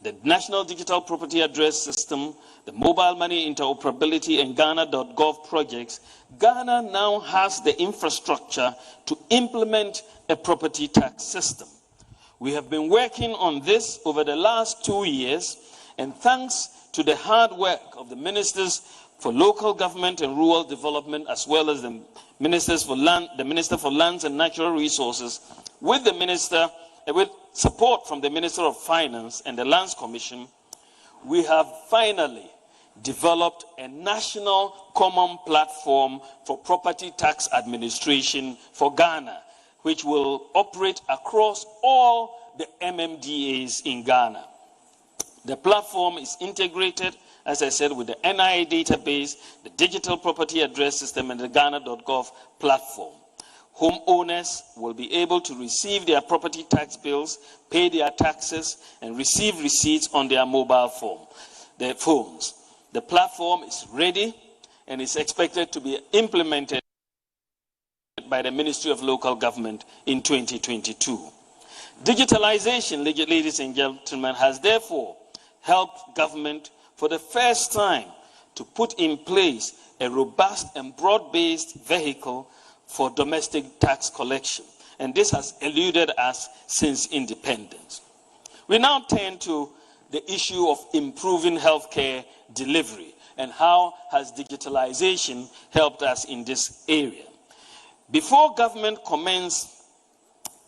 the National Digital Property Address System, the Mobile Money Interoperability, and Ghana.gov projects, Ghana now has the infrastructure to implement a property tax system. We have been working on this over the last 2 years, and thanks to the hard work of the ministers for local government and rural development, as well as the Minister for Lands and Natural Resources, with support from the Minister of Finance and the Lands Commission, we have finally developed a national common platform for property tax administration for Ghana, which will operate across all the MMDAs in Ghana. The platform is integrated, as I said, with the NIA database, the Digital Property Address System, and the Ghana.gov platform. Homeowners will be able to receive their property tax bills, pay their taxes, and receive receipts on their mobile phones. The platform is ready and is expected to be implemented by the Ministry of Local Government in 2022. Digitalization, ladies and gentlemen, has therefore helped government for the first time to put in place a robust and broad-based vehicle for domestic tax collection. And this has eluded us since independence. We now turn to the issue of improving healthcare delivery and how has digitalization helped us in this area. Before government commenced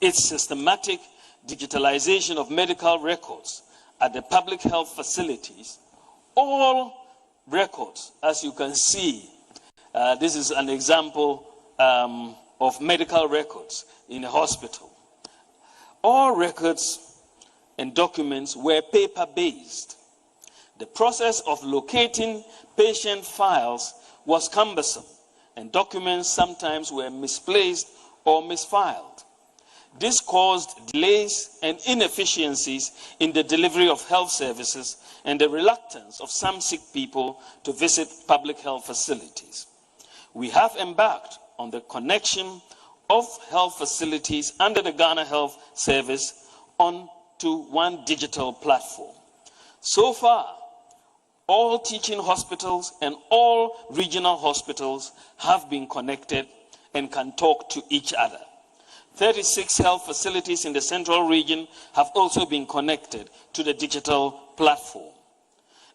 its systematic digitalization of medical records at the public health facilities, all records, as you can see, this is an example of medical records in a hospital. All records and documents were paper-based. The process of locating patient files was cumbersome, and documents sometimes were misplaced or misfiled. This caused delays and inefficiencies in the delivery of health services and the reluctance of some sick people to visit public health facilities. We have embarked on the connection of health facilities under the Ghana Health Service onto one digital platform. So far, all teaching hospitals and all regional hospitals have been connected and can talk to each other. 36 health facilities in the central region have also been connected to the digital platform.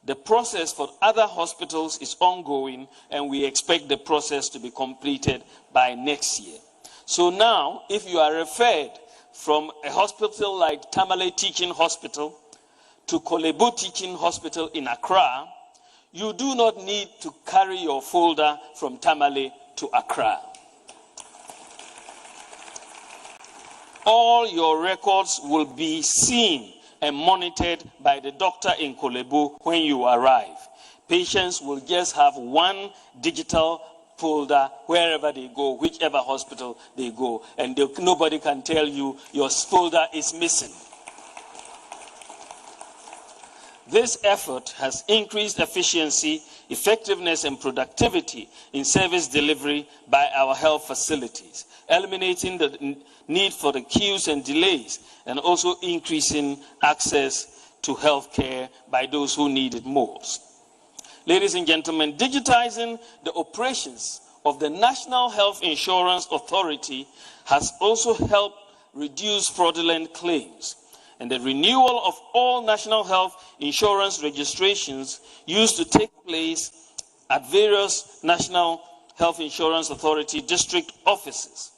The process for other hospitals is ongoing, and we expect the process to be completed by next year. So now, if you are referred from a hospital like Tamale Teaching Hospital to Kolebu Teaching Hospital in Accra, you do not need to carry your folder from Tamale to Accra. All your records will be seen and monitored by the doctor in Kolebu when you arrive. Patients will just have one digital folder wherever they go, whichever hospital they go, and nobody can tell you your folder is missing. This effort has increased efficiency, effectiveness, and productivity in service delivery by our health facilities, eliminating the need for the queues and delays, and also increasing access to health care by those who need it most. Ladies and gentlemen, digitizing the operations of the National Health Insurance Authority has also helped reduce fraudulent claims. And the renewal of all national health insurance registrations used to take place at various National Health Insurance Authority district offices.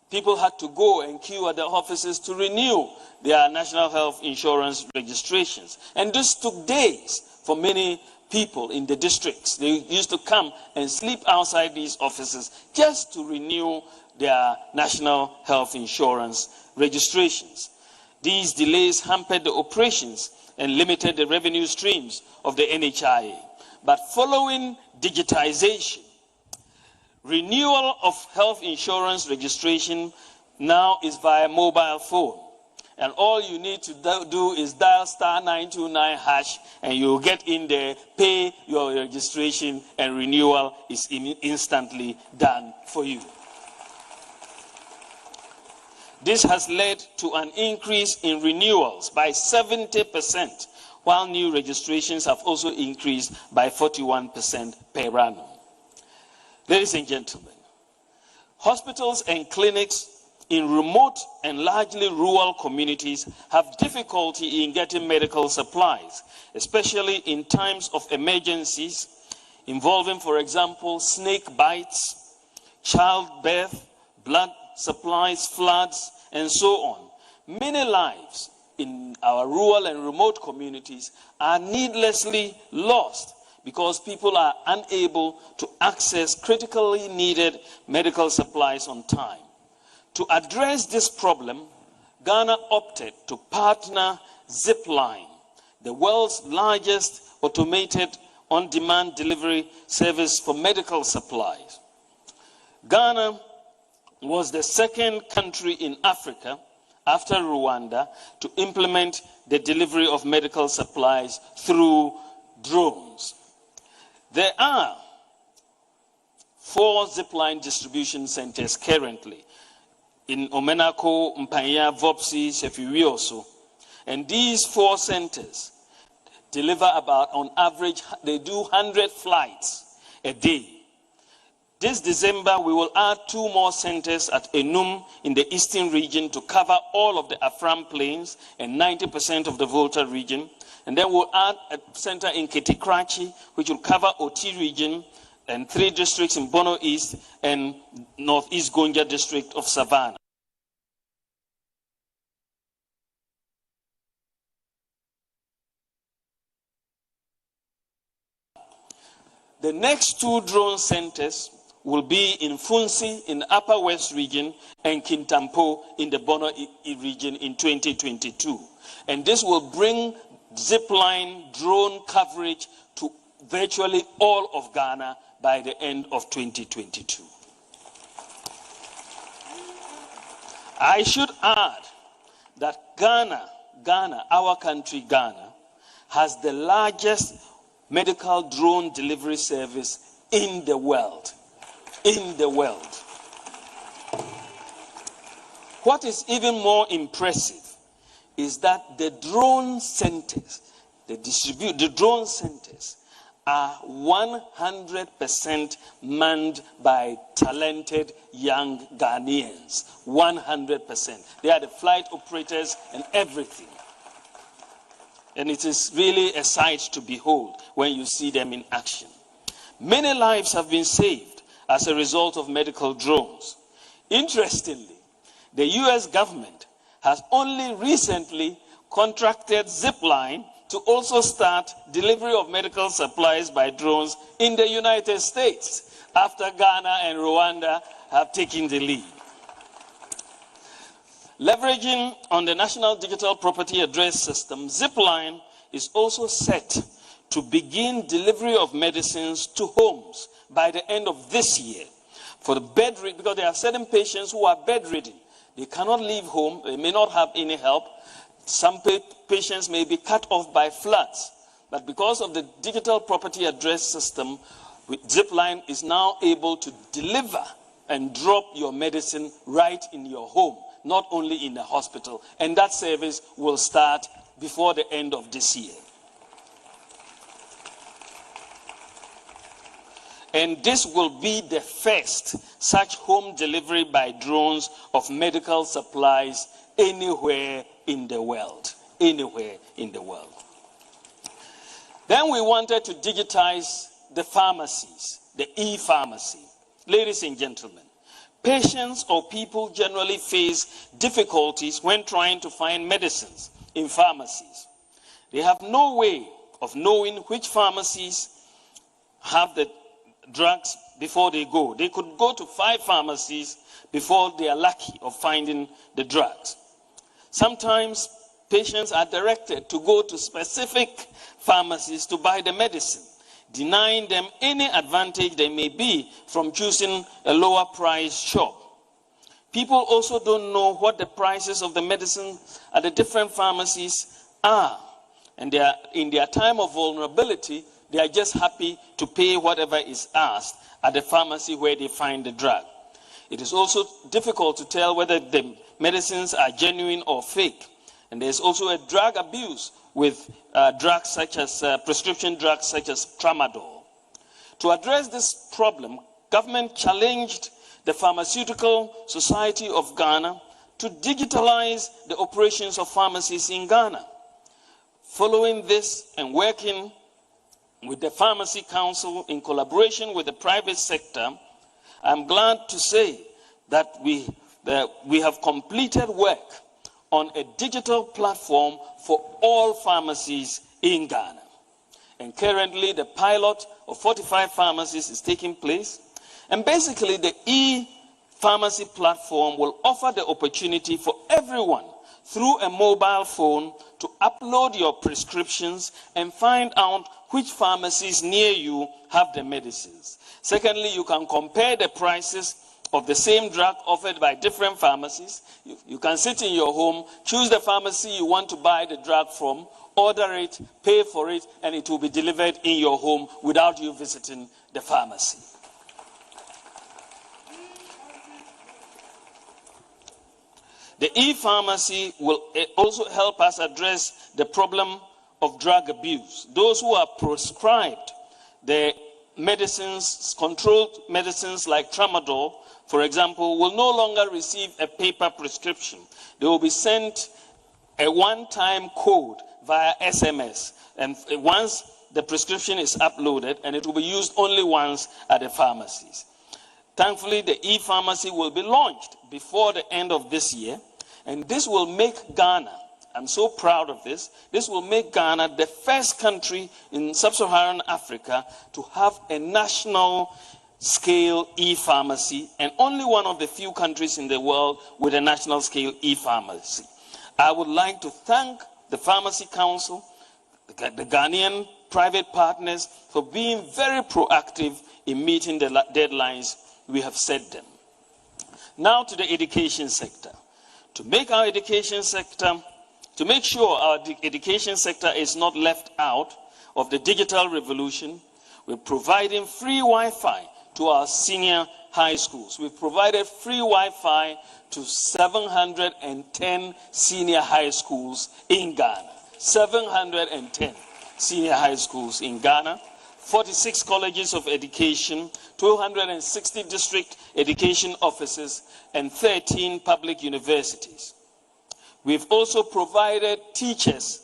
People had to go and queue at the offices to renew their national health insurance registrations. And this took days for many people in the districts. They used to come and sleep outside these offices just to renew their national health insurance registrations. These delays hampered the operations and limited the revenue streams of the NHIA. But following digitization, renewal of health insurance registration now is via mobile phone. and all you need to do is dial *929# and you'll get in there, pay your registration, and renewal is instantly done for you. This has led to an increase in renewals by 70%, while new registrations have also increased by 41% per annum. Ladies and gentlemen, hospitals and clinics in remote and largely rural communities have difficulty in getting medical supplies, especially in times of emergencies involving, for example, snake bites, childbirth, blood supplies, floods, and so on. Many lives in our rural and remote communities are needlessly lost because people are unable to access critically needed medical supplies on time. To address this problem, Ghana opted to partner Zipline, the world's largest automated on-demand delivery service for medical supplies. Ghana was the second country in Africa, after Rwanda, to implement the delivery of medical supplies through drones. There are 4 Zipline distribution centers currently in Omenako, Mpanya, Vopsi, Sefiwioso. And these 4 centers deliver about, on average, they do 100 flights a day. This December, we will add 2 more centers at Enum in the eastern region to cover all of the Afram Plains and 90% of the Volta region. And then we'll add a center in Ketikrachi, which will cover Oti region and 3 districts in Bono East and Northeast Gonja district of Savannah. The next 2 drone centers will be in Funsi in the Upper West region and Kintampo in the Bono region in 2022. And this will bring Zipline drone coverage to virtually all of Ghana by the end of 2022. I should add that Ghana, our country Ghana, has the largest medical drone delivery service in the world. What is even more impressive is that the drone centers, the drone centers are 100% manned by talented young Ghanaians. 100%. They are the flight operators and everything. And it is really a sight to behold when you see them in action. Many lives have been saved as a result of medical drones. Interestingly, the US government has only recently contracted Zipline to also start delivery of medical supplies by drones in the United States, after Ghana and Rwanda have taken the lead. Leveraging on the National Digital Property Address System, Zipline is also set to begin delivery of medicines to homes by the end of this year. For the bedridden, because there are certain patients who are bedridden. They cannot leave home, they may not have any help. Some patients may be cut off by floods. But because of the Digital Property Address System, Zipline is now able to deliver and drop your medicine right in your home, not only in the hospital. And that service will start before the end of this year. And this will be the first such home delivery by drones of medical supplies anywhere in the world. Anywhere in the world. Then we wanted to digitize the pharmacies, the e-pharmacy. Ladies and gentlemen, patients or people generally face difficulties when trying to find medicines in pharmacies. They have no way of knowing which pharmacies have the drugs before they go. They could go to 5 pharmacies before they are lucky of finding the drugs. Sometimes patients are directed to go to specific pharmacies to buy the medicine, denying them any advantage there may be from choosing a lower price shop. People also don't know what the prices of the medicine at the different pharmacies are. And they are, in their time of vulnerability, they are just happy to pay whatever is asked at the pharmacy where they find the drug. It is also difficult to tell whether the medicines are genuine or fake. And there's also a drug abuse with drugs such as prescription drugs such as tramadol. To address this problem, government challenged the Pharmaceutical Society of Ghana to digitalize the operations of pharmacies in Ghana. Following this and working with the Pharmacy Council in collaboration with the private sector, I'm glad to say that we have completed work on a digital platform for all pharmacies in Ghana. And currently the pilot of 45 pharmacies is taking place. And basically the e-pharmacy platform will offer the opportunity for everyone through a mobile phone to upload your prescriptions and find out which pharmacies near you have the medicines. Secondly, you can compare the prices of the same drug offered by different pharmacies. You can sit in your home, choose the pharmacy you want to buy the drug from, order it, pay for it, and it will be delivered in your home without you visiting the pharmacy. The e-pharmacy will also help us address the problem of drug abuse. Those who are prescribed the medicines, controlled medicines like tramadol, for example, will no longer receive a paper prescription. They will be sent a one-time code via SMS. And once the prescription is uploaded, and it will be used only once at the pharmacies. Thankfully, the e-pharmacy will be launched before the end of this year. And this will make Ghana, I'm so proud of this, this will make Ghana the first country in sub-Saharan Africa to have a national scale e-pharmacy, and only one of the few countries in the world with a national scale e-pharmacy. I would like to thank the Pharmacy Council, the Ghanaian private partners, for being very proactive in meeting the deadlines we have set them. Now to the education sector. To make our education sector, to make sure our education sector is not left out of the digital revolution, we're providing free Wi-Fi to our senior high schools. We've provided free Wi-Fi to 710 senior high schools in Ghana. 710 senior high schools in Ghana, 46 colleges of education, 260 district education offices, and 13 public universities. We've also provided teachers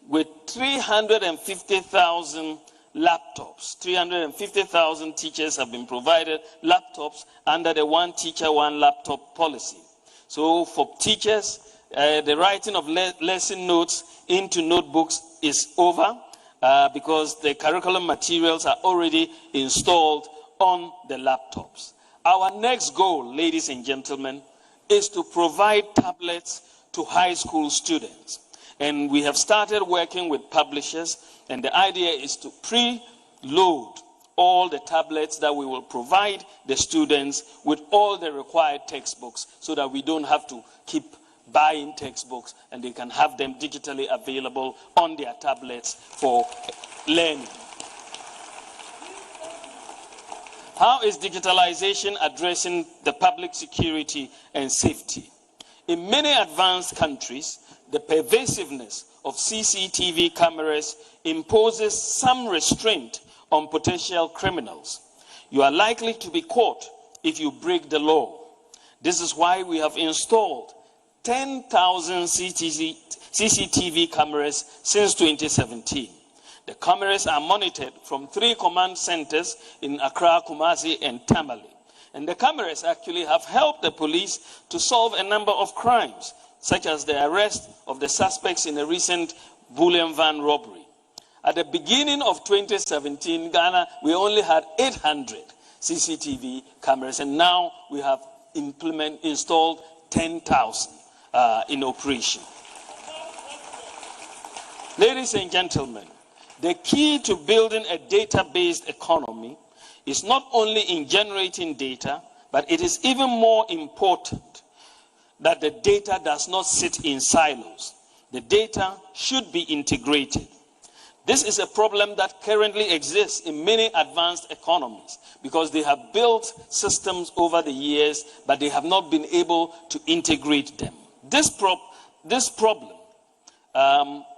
with 350,000 laptops. 350,000 teachers have been provided laptops under the one teacher, one laptop policy. So for teachers, the writing of lesson notes into notebooks is over because the curriculum materials are already installed on the laptops. Our next goal, ladies and gentlemen, is to provide tablets to high school students. And we have started working with publishers, and the idea is to pre-load all the tablets that we will provide the students with all the required textbooks so that we don't have to keep buying textbooks, and they can have them digitally available on their tablets for learning. How is digitalization addressing the public security and safety? In many advanced countries, the pervasiveness of CCTV cameras imposes some restraint on potential criminals. You are likely to be caught if you break the law. This is why we have installed 10,000 CCTV cameras since 2017. The cameras are monitored from 3 command centers in Accra, Kumasi, and Tamale. And the cameras actually have helped the police to solve a number of crimes, such as the arrest of the suspects in a recent bullion van robbery. At the beginning of 2017, Ghana, we only had 800 CCTV cameras, and now we have installed 10,000 in operation. Ladies and gentlemen, the key to building a data-based economy is not only in generating data, but it is even more important that the data does not sit in silos. The data should be integrated. This is a problem that currently exists in many advanced economies because they have built systems over the years, but they have not been able to integrate them. This problem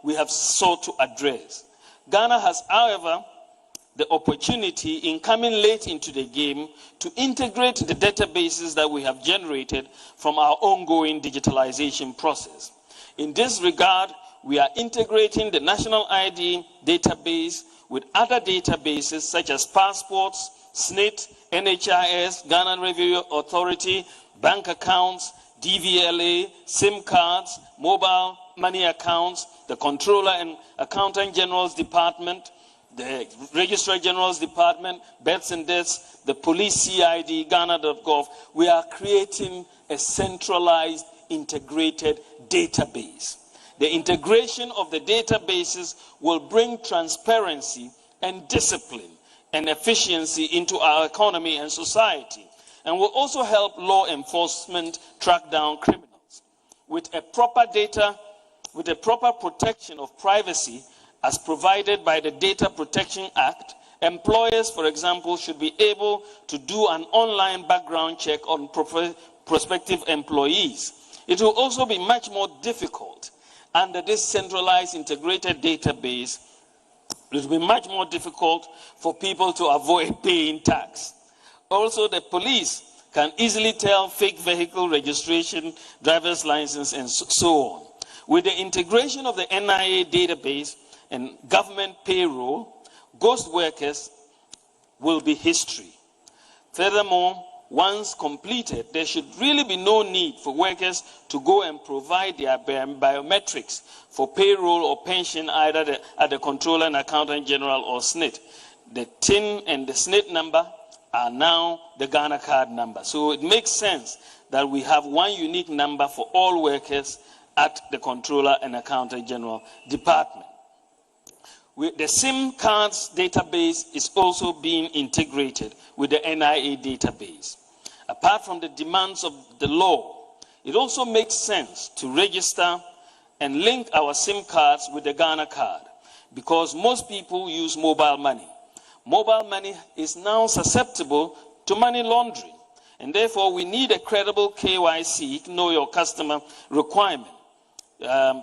we have sought to address. Ghana has, however, the opportunity in coming late into the game to integrate the databases that we have generated from our ongoing digitalization process. In this regard, we are integrating the National ID database with other databases such as passports, SNIT, NHIS, Ghana Revenue Authority, bank accounts, DVLA, SIM cards, mobile money accounts, the Controller and Accountant General's Department, the Registrar General's Department, births and deaths, the police CID, Ghana.gov. We are creating a centralized, integrated database. The integration of the databases will bring transparency and discipline and efficiency into our economy and society, and will also help law enforcement track down criminals. With a proper protection of privacy as provided by the Data Protection Act, employers, for example, should be able to do an online background check on prospective employees. It will also be much more difficult under this centralized integrated database. It will be much more difficult for people to avoid paying tax. Also, the police can easily tell fake vehicle registration, driver's license, and so on. With the integration of the NIA database and government payroll, ghost workers will be history. Furthermore, once completed, there should really be no need for workers to go and provide their biometrics for payroll or pension either at the Controller and Accountant General or SNIT. The TIN and the SNIT number are now the Ghana card number. So it makes sense that we have one unique number for all workers at the Controller and Accountant General Department. The SIM cards database is also being integrated with the NIA database. Apart from the demands of the law, it also makes sense to register and link our SIM cards with the Ghana card because most people use mobile money. Mobile money is now susceptible to money laundering, and therefore we need a credible KYC, know your customer requirement.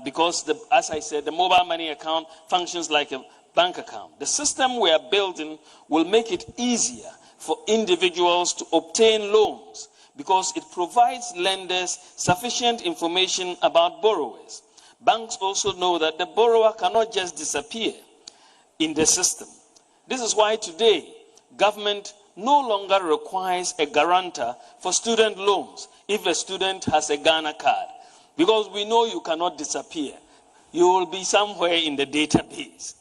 Because, as I said, the mobile money account functions like a bank account. The system we are building will make it easier for individuals to obtain loans because it provides lenders sufficient information about borrowers. Banks also know that the borrower cannot just disappear in the system. This is why today, government no longer requires a guarantor for student loans if a student has a Ghana card. Because we know you cannot disappear. You will be somewhere in the database.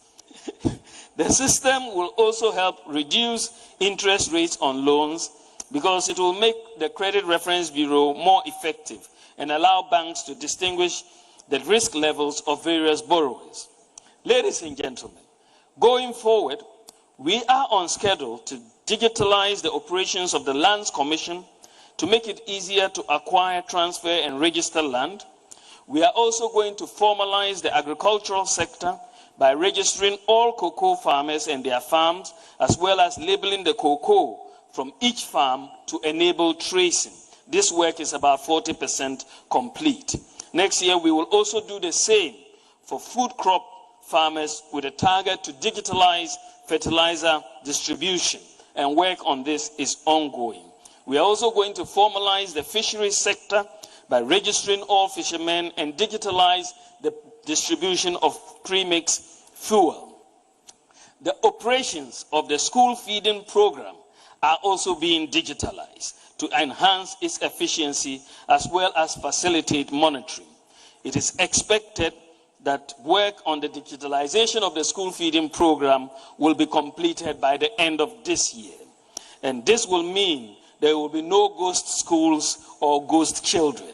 The system will also help reduce interest rates on loans because it will make the Credit Reference Bureau more effective and allow banks to distinguish the risk levels of various borrowers. Ladies and gentlemen, going forward, we are on schedule to digitalize the operations of the Lands Commission to make it easier to acquire, transfer, and register land. We are also going to formalize the agricultural sector by registering all cocoa farmers and their farms, as well as labeling the cocoa from each farm to enable tracing. This work is about 40% complete. Next year, we will also do the same for food crop farmers with a target to digitalize fertilizer distribution, and work on this is ongoing. We are also going to formalize the fisheries sector by registering all fishermen and digitalize the distribution of premix fuel. The operations of the school feeding program are also being digitalized to enhance its efficiency as well as facilitate monitoring. It is expected that work on the digitalization of the school feeding program will be completed by the end of this year. And this will mean there will be no ghost schools or ghost children.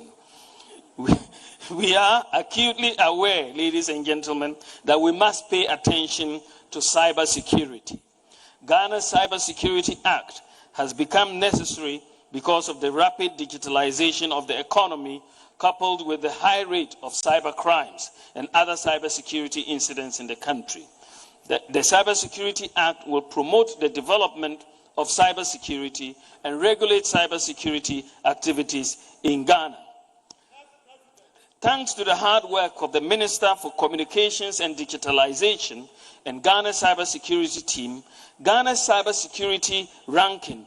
We are acutely aware, ladies and gentlemen, that we must pay attention to cybersecurity. Ghana's Cybersecurity Act has become necessary because of the rapid digitalization of the economy coupled with the high rate of cyber crimes and other cybersecurity incidents in the country. The Cybersecurity Act will promote the development of cybersecurity and regulate cybersecurity activities in Ghana. Thanks to the hard work of the Minister for Communications and Digitalization and Ghana's cybersecurity team, Ghana's cybersecurity ranking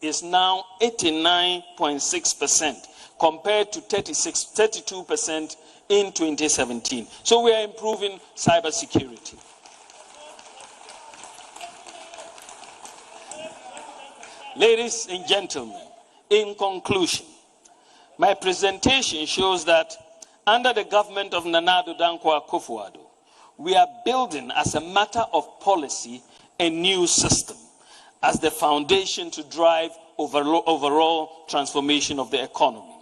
is now 89.6% compared to 32% in 2017. So we are improving cybersecurity. Ladies and gentlemen, in conclusion, my presentation shows that under the government of Nana Addo Dankwa Akufo-Addo, we are building as a matter of policy a new system as the foundation to drive overall transformation of the economy,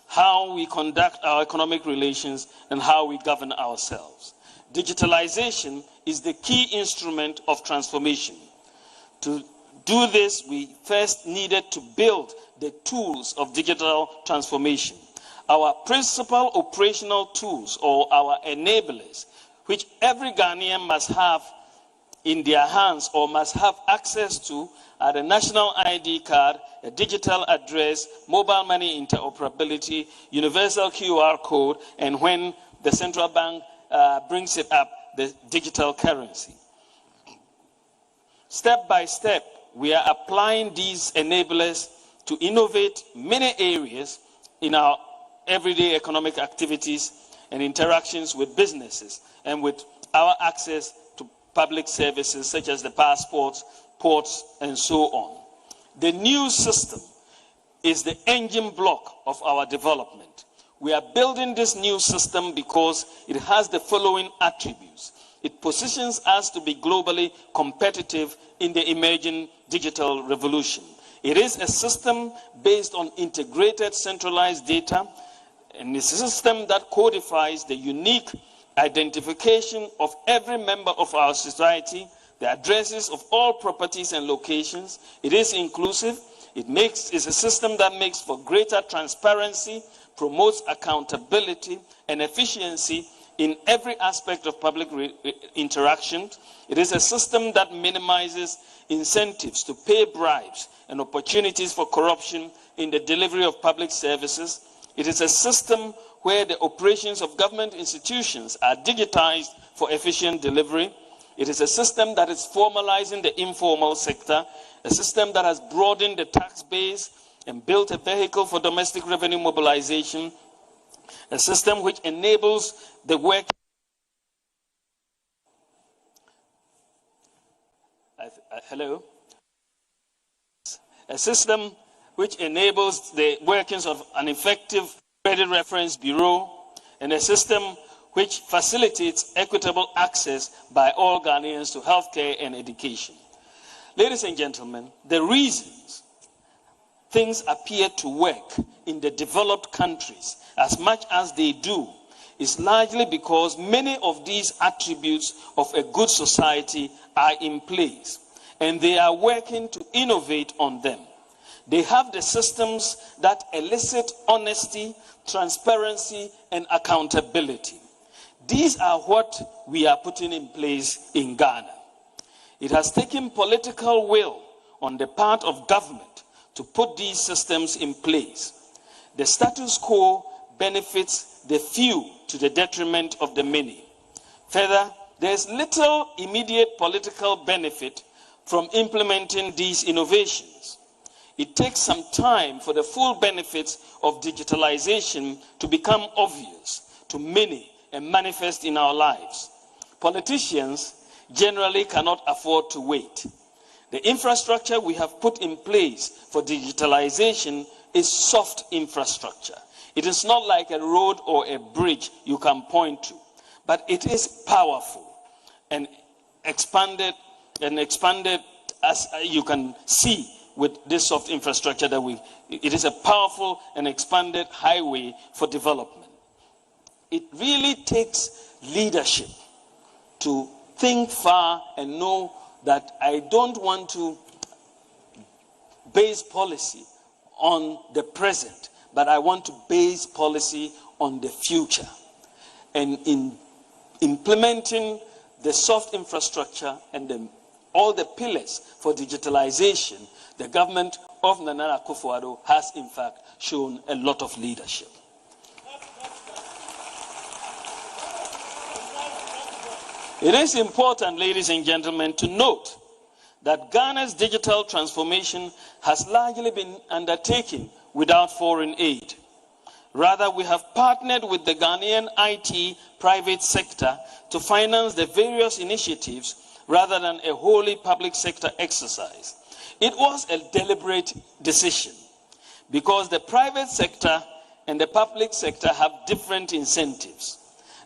how we conduct our economic relations and how we govern ourselves. Digitalization is the key instrument of transformation. To do this, we first needed to build the tools of digital transformation. Our principal operational tools, or our enablers, which every Ghanaian must have in their hands or must have access to, are the national ID card, a digital address, mobile money interoperability, universal QR code, and when the central bank brings it up, the digital currency. Step by step, we are applying these enablers to innovate many areas in our everyday economic activities and interactions with businesses and with our access to public services such as the passports, ports, and so on. The new system is the engine block of our development. We are building this new system because it has the following attributes. It positions us to be globally competitive in the emerging digital revolution. It is a system based on integrated centralized data, and it's a system that codifies the unique identification of every member of our society, the addresses of all properties and locations. It is inclusive. It's a system that makes for greater transparency, promotes accountability and efficiency in every aspect of public interaction. It is a system that minimizes incentives to pay bribes and opportunities for corruption in the delivery of public services. It is a system where the operations of government institutions are digitized for efficient delivery. It is a system that is formalizing the informal sector, a system that has broadened the tax base and built a vehicle for domestic revenue mobilization, a system which enables the work. Hello? A system which enables the workings of an effective credit reference bureau, and a system which facilitates equitable access by all Ghanaians to healthcare and education. Ladies and gentlemen, the reasons things appear to work in the developed countries as much as they do is largely because many of these attributes of a good society are in place, and they are working to innovate on them. They have the systems that elicit honesty, transparency, and accountability. These are what we are putting in place in Ghana. It has taken political will on the part of government to put these systems in place. The status quo benefits the few to the detriment of the many. Further, there is little immediate political benefit from implementing these innovations. It takes some time for the full benefits of digitalization to become obvious to many and manifest in our lives. Politicians generally cannot afford to wait. The infrastructure we have put in place for digitalization is soft infrastructure. It is not like a road or a bridge you can point to, but it is powerful and expanded as you can see with this soft infrastructure it is a powerful and expanded highway for development. It really takes leadership to think far and know that I don't want to base policy on the present, but I want to base policy on the future. And in implementing the soft infrastructure and all the pillars for digitalization, the government of Nana Akufo-Addo has in fact shown a lot of leadership. It is important, ladies and gentlemen, to note that Ghana's digital transformation has largely been undertaken without foreign aid. Rather, we have partnered with the Ghanaian IT private sector to finance the various initiatives rather than a wholly public sector exercise. It was a deliberate decision because the private sector and the public sector have different incentives.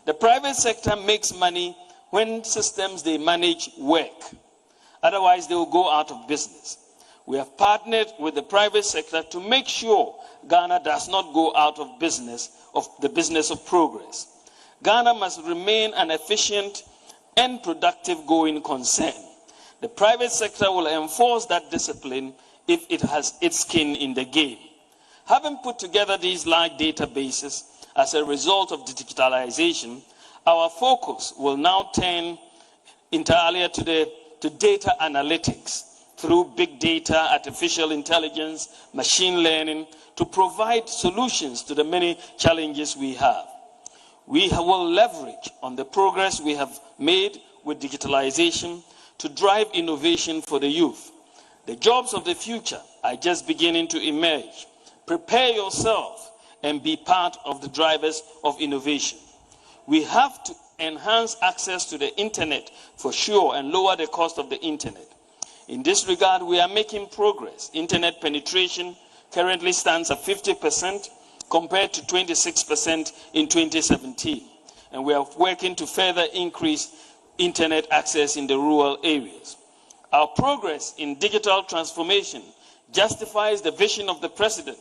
The private sector makes money when systems they manage work. Otherwise, they will go out of business. We have partnered with the private sector to make sure Ghana does not go out of business, of the business of progress. Ghana must remain an efficient and productive going concern. The private sector will enforce that discipline if it has its skin in the game. Having put together these large databases as a result of digitalization, our focus will now turn entirely to data analytics through big data, artificial intelligence, machine learning, to provide solutions to the many challenges we have. We will leverage on the progress we have made with digitalization to drive innovation for the youth. The jobs of the future are just beginning to emerge. Prepare yourself and be part of the drivers of innovation. We have to enhance access to the internet for sure and lower the cost of the internet. In this regard, we are making progress. Internet penetration currently stands at 50% compared to 26% in 2017. And we are working to further increase internet access in the rural areas. Our progress in digital transformation justifies the vision of the President,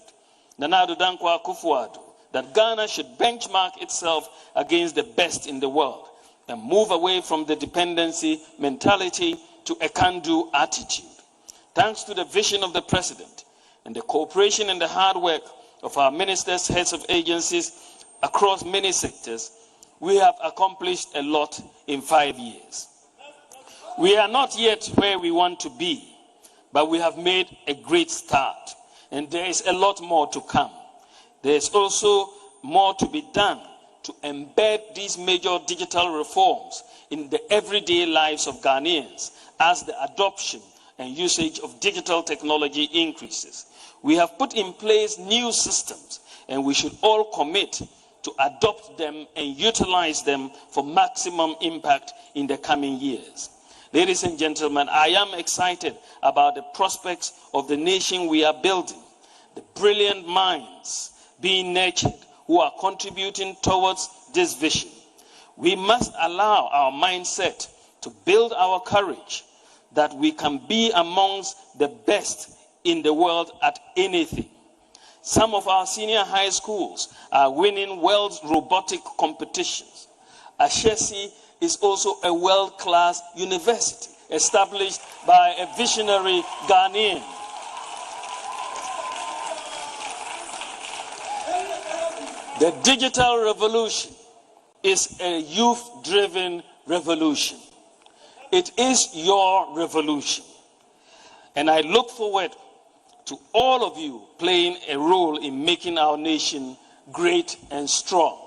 Nana Addo Akufo-Addo, that Ghana should benchmark itself against the best in the world and move away from the dependency mentality to a can-do attitude. Thanks to the vision of the President and the cooperation and the hard work of our ministers, heads of agencies across many sectors, we have accomplished a lot in 5 years. We are not yet where we want to be, but we have made a great start, and there is a lot more to come. There is also more to be done to embed these major digital reforms in the everyday lives of Ghanaians as the adoption and usage of digital technology increases. We have put in place new systems, and we should all commit to adopt them and utilize them for maximum impact in the coming years. Ladies and gentlemen, I am excited about the prospects of the nation we are building, the brilliant minds being nurtured who are contributing towards this vision. We must allow our mindset to build our courage that we can be amongst the best in the world at anything. Some of our senior high schools are winning world robotic competitions. Ashesi is also a world-class university established by a visionary Ghanaian. The digital revolution is a youth-driven revolution. It is your revolution. And I look forward to all of you playing a role in making our nation great and strong.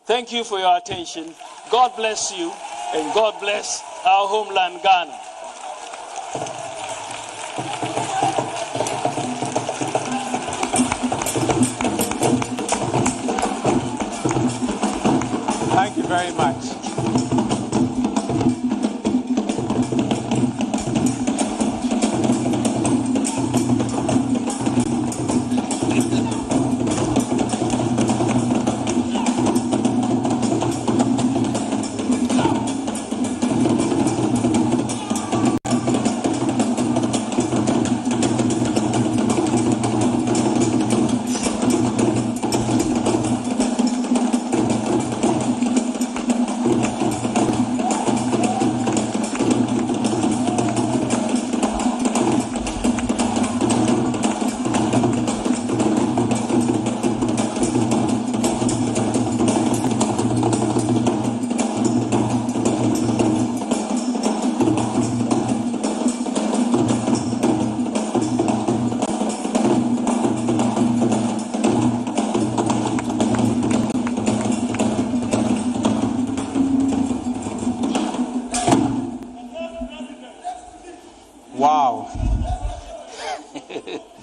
Thank you for your attention. God bless you, and God bless our homeland, Ghana. Thank you very much.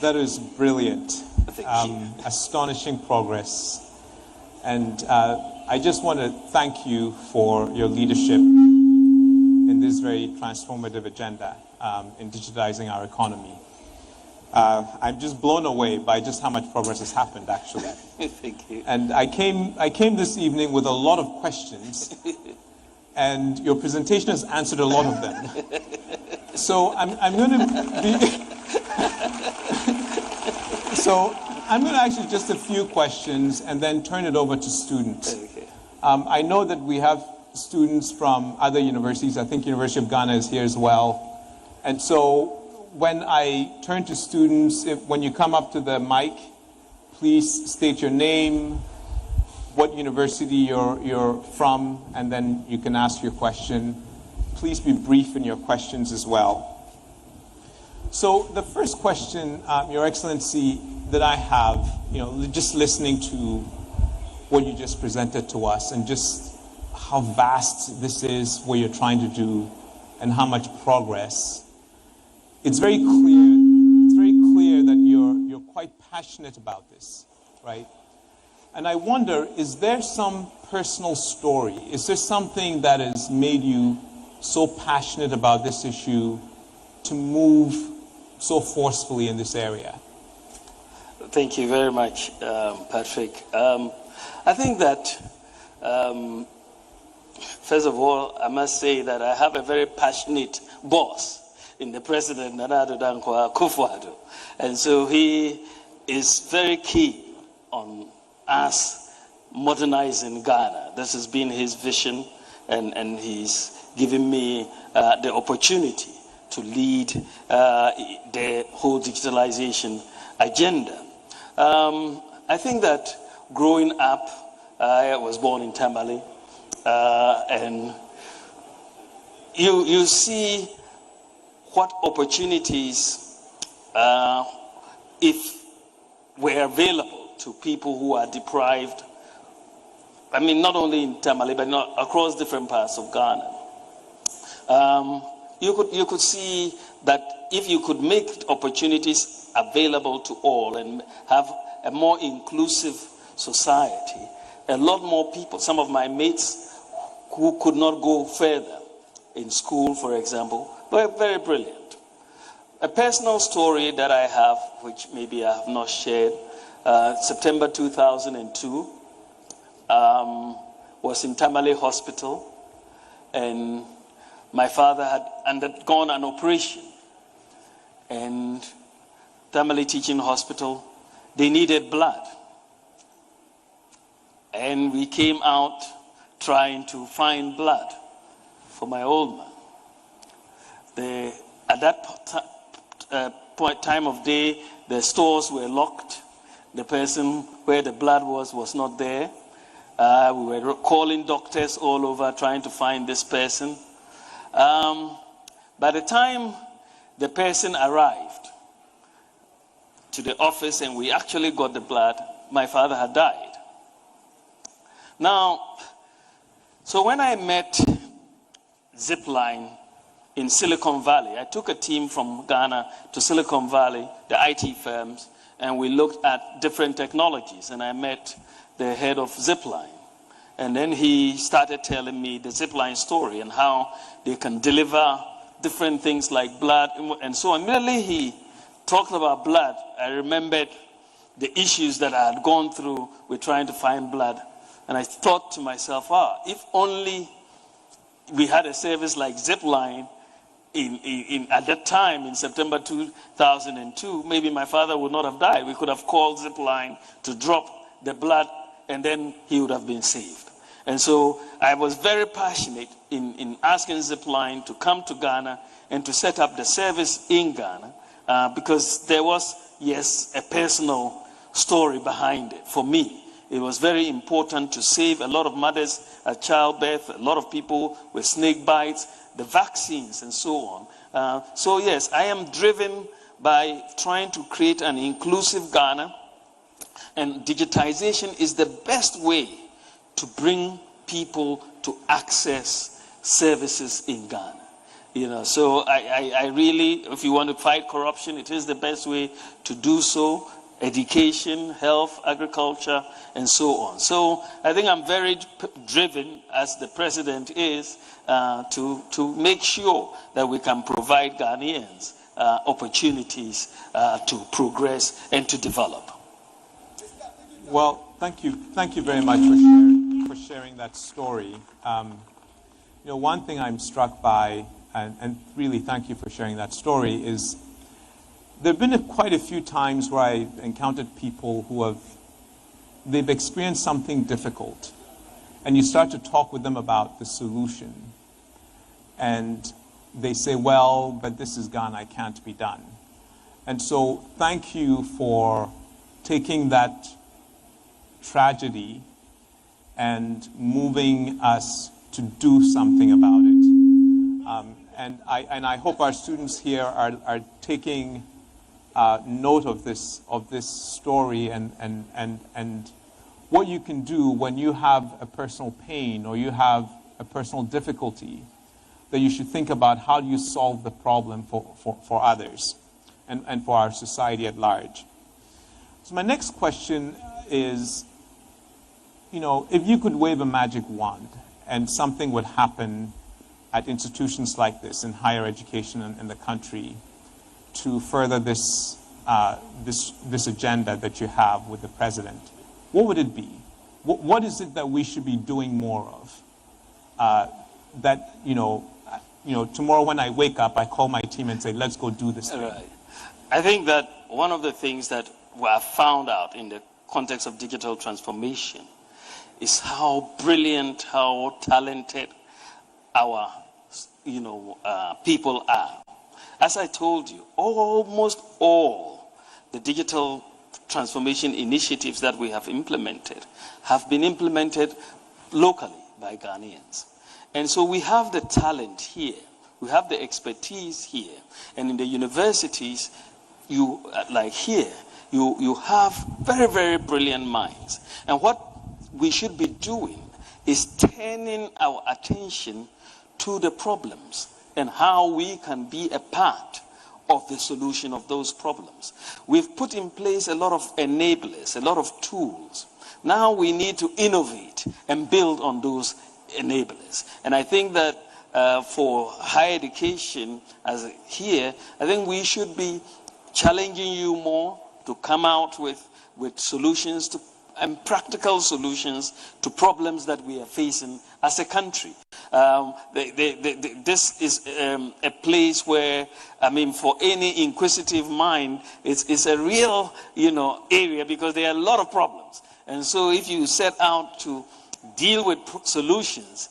That is brilliant. Thank you. Astonishing progress. And I just want to thank you for your leadership in this very transformative agenda in digitizing our economy. I'm just blown away by just how much progress has happened, actually. Thank you. And I came this evening with a lot of questions, and your presentation has answered a lot of them. So I'm going to be... So I'm going to ask you just a few questions and then turn it over to students. Okay. I know that we have students from other universities. I think University of Ghana is here as well. And so when I turn to students, when you come up to the mic, please state your name, what university you're from, and then you can ask your question. Please be brief in your questions as well. So the first question, Your Excellency, that I have, just listening to what you just presented to us and just how vast this is, what you're trying to do, and how much progress. It's very clear that you're quite passionate about this, right? And I wonder, is there some personal story? Is there something that has made you so passionate about this issue to move so forcefully in this area? Thank you very much, Patrick. I think that, first of all, I must say that I have a very passionate boss in the President, Nana Addo Dankwa Akufo-Addo. And so he is very keen on us modernizing Ghana. This has been his vision, and he's given me the opportunity to lead the whole digitalization agenda. I think that growing up, I was born in Tamale, and you see what opportunities, if were available to people who are deprived, I mean, not only in Tamale, but not across different parts of Ghana. You could see that if you could make opportunities available to all and have a more inclusive society, a lot more people, some of my mates who could not go further in school, for example, were very brilliant. A personal story that I have, which maybe I have not shared, September 2002, was in Tamale Hospital, and my father had undergone an operation, and Tamale Teaching Hospital, they needed blood. And we came out trying to find blood for my old man. At that time of day, the stores were locked. The person where the blood was not there. We were calling doctors all over trying to find this person. By the time the person arrived to the office and we actually got the blood, my father had died. Now, so when I met Zipline in Silicon Valley, I took a team from Ghana to Silicon Valley, the IT firms, and we looked at different technologies, and I met the head of Zipline. And then he started telling me the Zipline story and how they can deliver different things like blood and so on. Immediately he talked about blood, I remembered the issues that I had gone through with trying to find blood. And I thought to myself, if only we had a service like Zipline at that time in September 2002, maybe my father would not have died. We could have called Zipline to drop the blood and then he would have been saved. And so I was very passionate in asking Zipline to come to Ghana and to set up the service in Ghana because there was, yes, a personal story behind it. For me, it was very important to save a lot of mothers at childbirth, a lot of people with snake bites, the vaccines and so on. So yes, I am driven by trying to create an inclusive Ghana, and digitization is the best way to bring people to access services in Ghana. So I really, if you want to fight corruption, it is the best way to do so. Education, health, agriculture, and so on. So I think I'm very driven, as the president is, to make sure that we can provide Ghanaians opportunities to progress and to develop. Well, thank you very much for sharing that story. One thing I'm struck by, and really thank you for sharing that story, is there have been quite a few times where I encountered people who they've experienced something difficult, and you start to talk with them about the solution, and they say, well, but this is Ghana, it can't be done. And so thank you for taking that tragedy and moving us to do something about it. And I hope our students here are taking note of this story and what you can do when you have a personal pain or you have a personal difficulty, that you should think about how do you solve the problem for others and for our society at large. So my next question is, if you could wave a magic wand and something would happen at institutions like this in higher education in the country to further this agenda that you have with the president, what would it be? What is it that we should be doing more of? That tomorrow when I wake up, I call my team and say, let's go do this thing. Right. I think that one of the things that we have found out in the context of digital transformation is how brilliant, how talented our people are. As I told you, almost all the digital transformation initiatives that we have implemented have been implemented locally by Ghanaians. And so we have the talent here, we have the expertise here, and in the universities, you have very, very brilliant minds. And what we should be doing is turning our attention to the problems and how we can be a part of the solution of those problems. We've put in place a lot of enablers, a lot of tools. Now we need to innovate and build on those enablers. And I think that for higher education as here, I think we should be challenging you more to come out with solutions and practical solutions to problems that we are facing as a country. This is a place where, for any inquisitive mind, it's a real, area, because there are a lot of problems. And so if you set out to deal with solutions,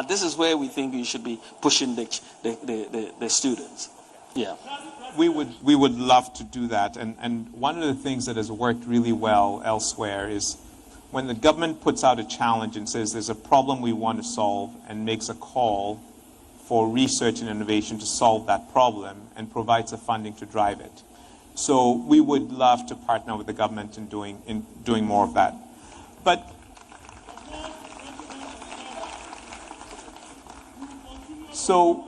this is where we think you should be pushing the students. Yeah. We would love to do that, and one of the things that has worked really well elsewhere is when the government puts out a challenge and says there's a problem we want to solve and makes a call for research and innovation to solve that problem and provides the funding to drive it. So we would love to partner with the government in doing more of that. But so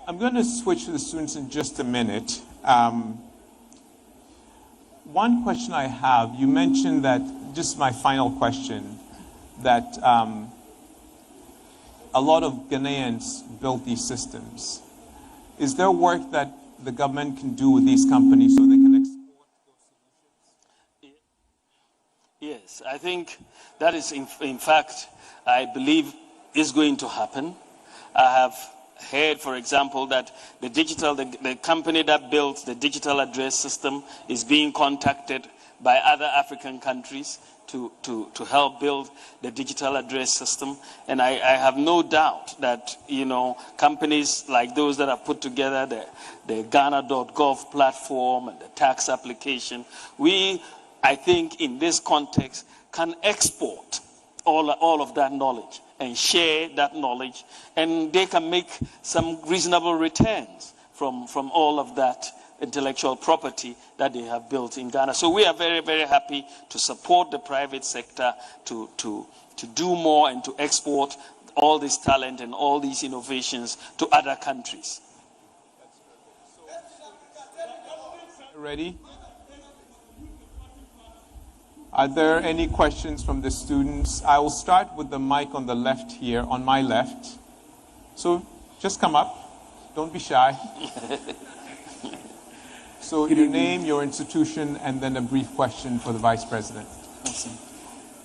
I'm going to switch to the students in just a minute. One question I have, you mentioned that, just my final question, that a lot of Ghanaians built these systems. Is there work that the government can do with these companies so they can export those solutions? Yes, I think that is, in fact, I believe is going to happen. I have heard, for example, that the company that built the digital address system is being contacted by other African countries to help build the digital address system. And I have no doubt that, companies like those that have put together the Ghana.gov platform and the tax application, I think in this context, can export all of that knowledge and share that knowledge, and they can make some reasonable returns from all of that intellectual property that they have built in Ghana. So we are very, very happy to support the private sector to do more and to export all this talent and all these innovations to other countries. Ready? Are there any questions from the students? I will start with the mic on the left here, on my left. So just come up. Don't be shy. So your name, your institution, and then a brief question for the Vice President. Awesome.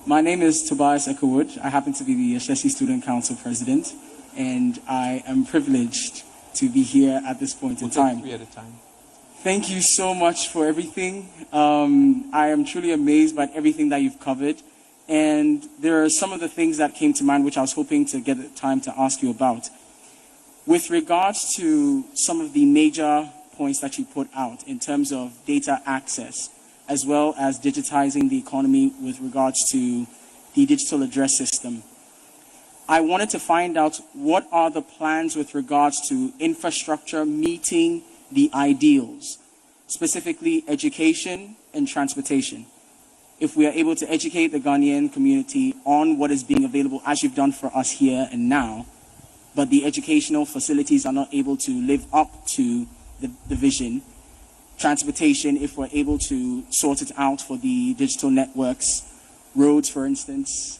My name is Tobias Echowood. I happen to be the Ashesi Student Council President, and I am privileged to be here at this point in time. Three at a time. Thank you so much for everything. I am truly amazed by everything that you've covered, and there are some of the things that came to mind which I was hoping to get the time to ask you about. With regards to some of the major points that you put out in terms of data access, as well as digitizing the economy with regards to the digital address system, I wanted to find out what are the plans with regards to infrastructure meeting the ideals, specifically education and transportation. If we are able to educate the Ghanaian community on what is being available, as you've done for us here and now, but the educational facilities are not able to live up to the vision. Transportation, if we're able to sort it out for the digital networks, roads, for instance.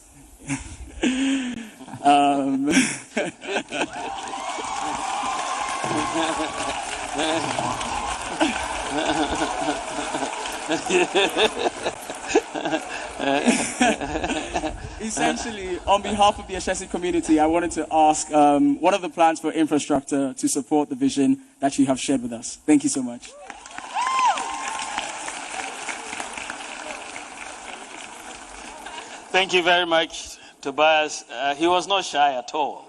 Essentially, on behalf of the Ashesi community, I wanted to ask, what are the plans for infrastructure to support the vision that you have shared with us? Thank you so much. Thank you very much, Tobias. He was not shy at all.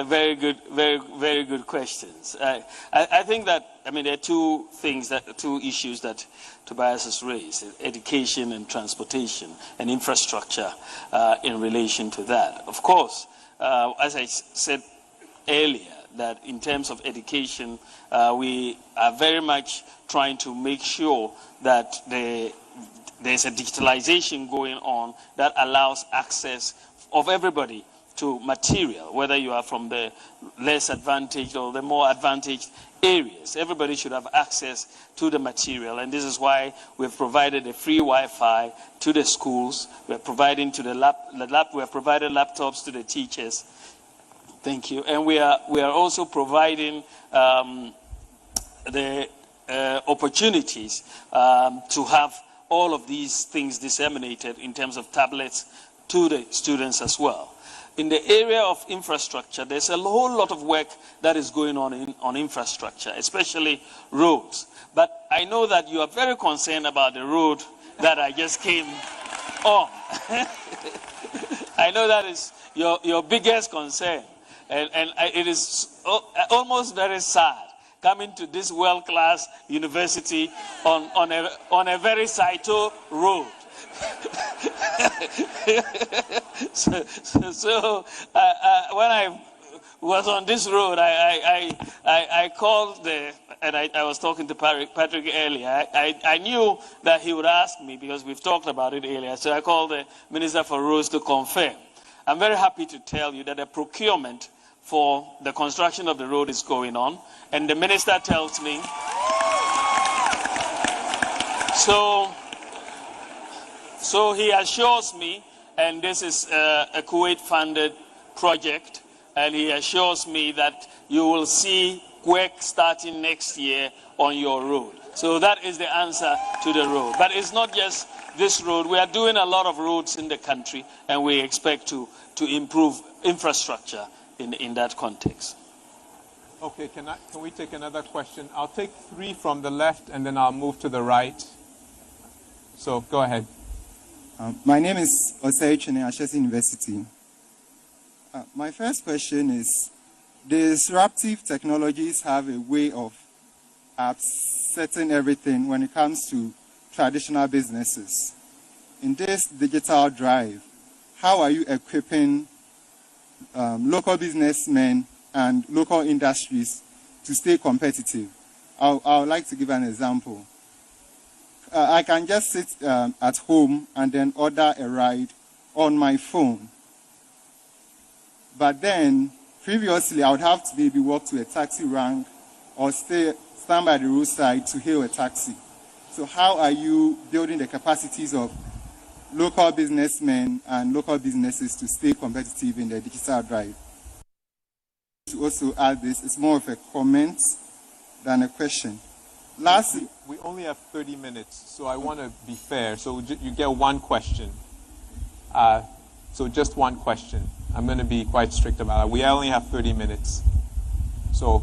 Very good, very good questions. I think that, there are two issues that Tobias has raised: education and transportation and infrastructure in relation to that. Of course, as I said earlier, that in terms of education, we are very much trying to make sure that there's a digitalization going on that allows access of everybody to material, whether you are from the less advantaged or the more advantaged areas. Everybody should have access to the material, and this is why we've provided a free Wi-Fi to the schools. We're providing to we have provided laptops to the teachers. Thank you. And we are also providing the opportunities to have all of these things disseminated in terms of tablets to the students as well. In the area of infrastructure, there's a whole lot of work that is going on infrastructure, especially roads. But I know that you are very concerned about the road that I just came on. I know that is your biggest concern. And it is almost very sad coming to this world-class university on a very Saito road. So when I was on this road, I called and I was talking to Patrick earlier. I knew that he would ask me because we've talked about it earlier. So I called the Minister for Roads to confirm. I'm very happy to tell you that the procurement for the construction of the road is going on, and the minister tells me so he assures me, and this is a Kuwait-funded project, and he assures me that you will see work starting next year on your road. So that is the answer to the road. But it's not just this road. We are doing a lot of roads in the country, and we expect to improve infrastructure in that context. Okay, can we take another question? I'll take three from the left, and then I'll move to the right. So go ahead. My name is Osei Chene, Ashesi University. My first question is, disruptive technologies have a way of upsetting everything when it comes to traditional businesses. In this digital drive, how are you equipping local businessmen and local industries to stay competitive? I would like to give an example. I can just sit at home and then order a ride on my phone. But then, previously, I would have to maybe walk to a taxi rank or stand by the roadside to hail a taxi. So how are you building the capacities of local businessmen and local businesses to stay competitive in the digital drive? To also add this, it's more of a comment than a question. Lastly, we only have 30 minutes, so I want to be fair. So you get one question. So just one question. I'm going to be quite strict about it. We only have 30 minutes. So,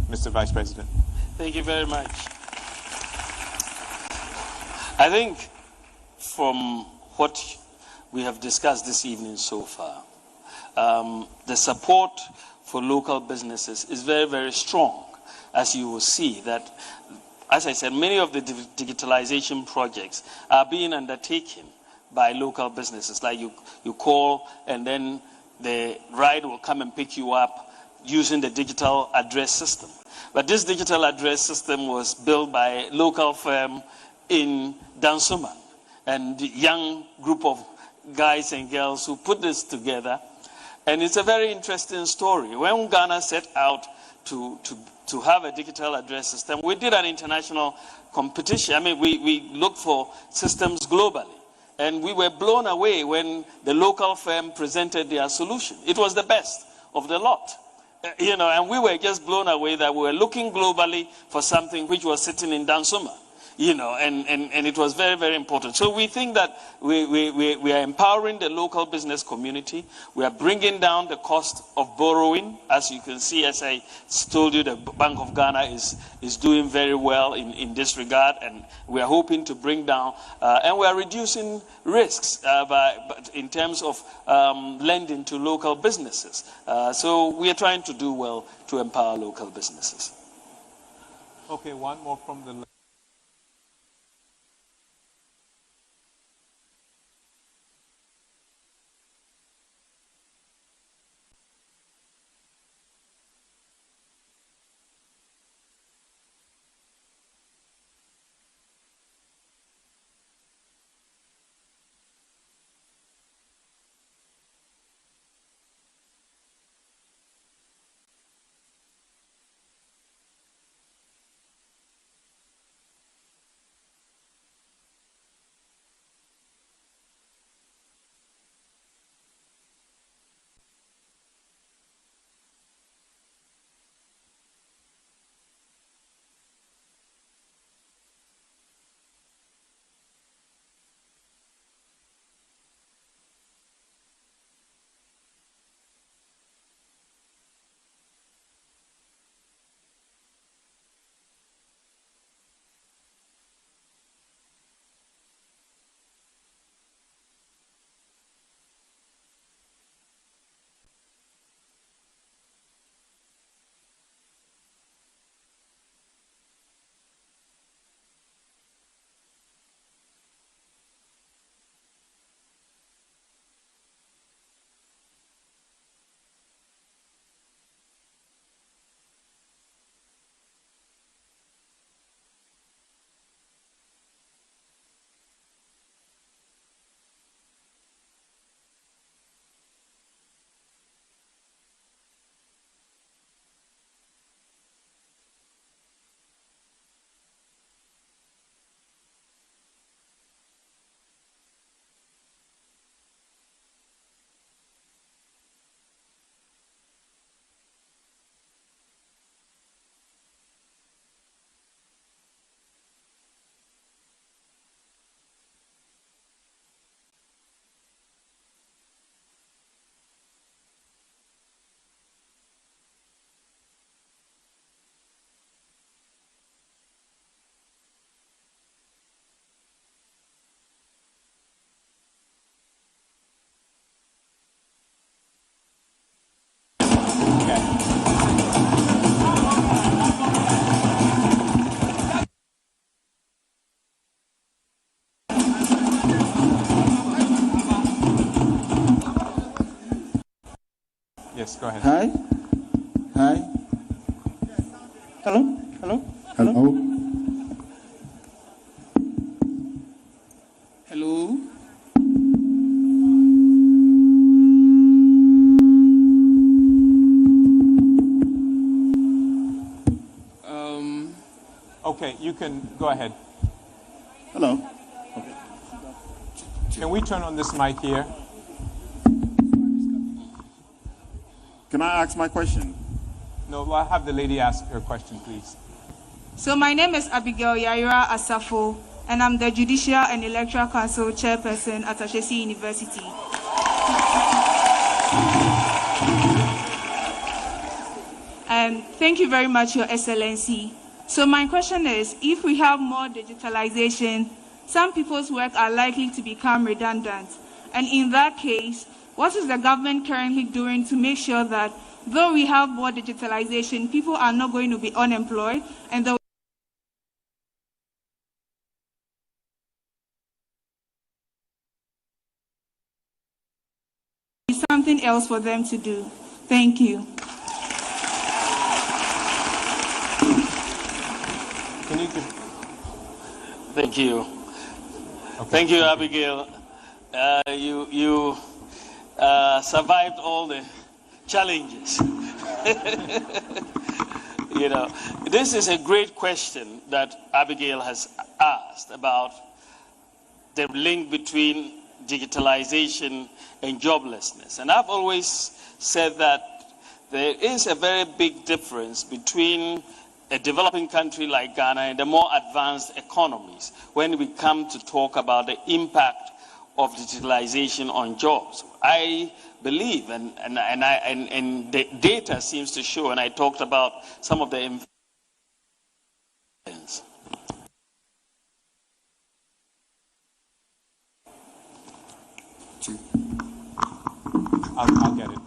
Mr. Vice President. Thank you very much. I think from what we have discussed this evening so far, the support for local businesses is very, very strong, as you will see that, as I said, many of the digitalization projects are being undertaken by local businesses. Like you call and then the ride will come and pick you up using the digital address system. But this digital address system was built by a local firm in Dansoman, and a young group of guys and girls who put this together. And it's a very interesting story. When Ghana set out to have a digital address system, we did an international competition. I mean, we looked for systems globally. And we were blown away when the local firm presented their solution. It was the best of the lot. And we were just blown away that we were looking globally for something which was sitting in Dansuma. And it was very, very important. So we think that we are empowering the local business community. We are bringing down the cost of borrowing. As you can see, as I told you, the Bank of Ghana is doing very well in this regard, and we are hoping to bring down, and we are reducing risks in terms of lending to local businesses. So we are trying to do well to empower local businesses. Okay, one more from the Yes, go ahead. Hi. Hi. Hello. Hello. Hello. Hello. can go ahead. Hello. Can we turn on this mic here? Can I ask my question? No, I'll have the lady ask her question, please. So my name is Abigail Yaira Asafo, and I'm the Judicial and Electoral Council Chairperson at Ashesi University. Thank you very much, Your Excellency. So my question is, if we have more digitalization, some people's work are likely to become redundant. And in that case, what is the government currently doing to make sure that though we have more digitalization, people are not going to be unemployed and there will be something else for them to do? Thank you. Can you give... Thank you. Okay. Thank you, Abigail. You survived all the challenges. You know, this is a great question that Abigail has asked about the link between digitalization and joblessness. And I've always said that there is a very big difference between a developing country like Ghana and the more advanced economies when we come to talk about the impact of digitalization on jobs. I believe, and the data seems to show, and I talked about some of the investments. I'll get it.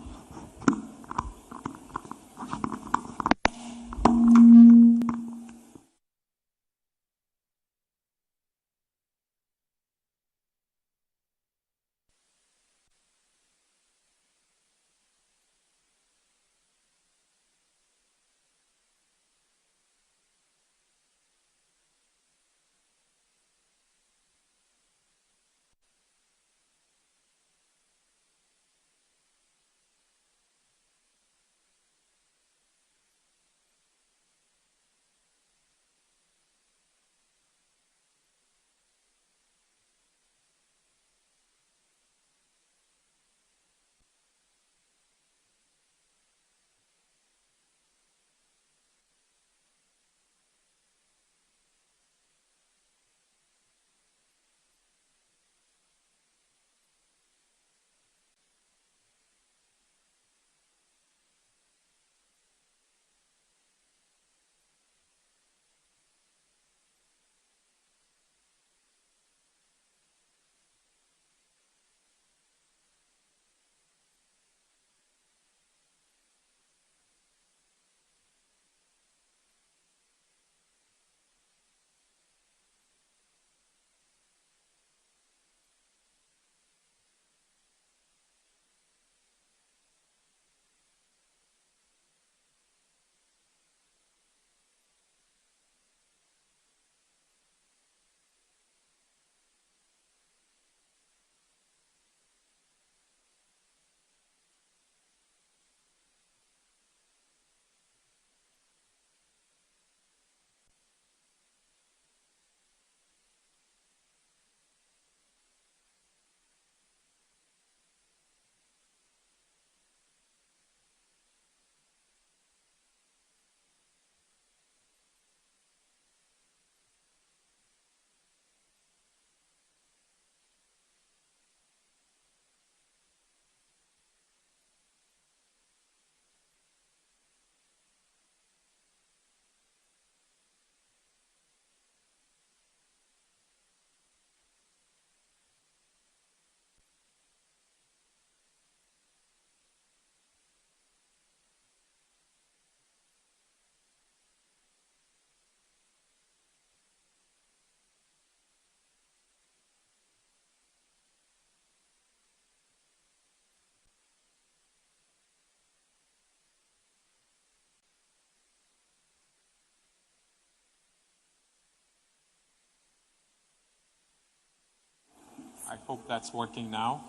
I hope that's working now.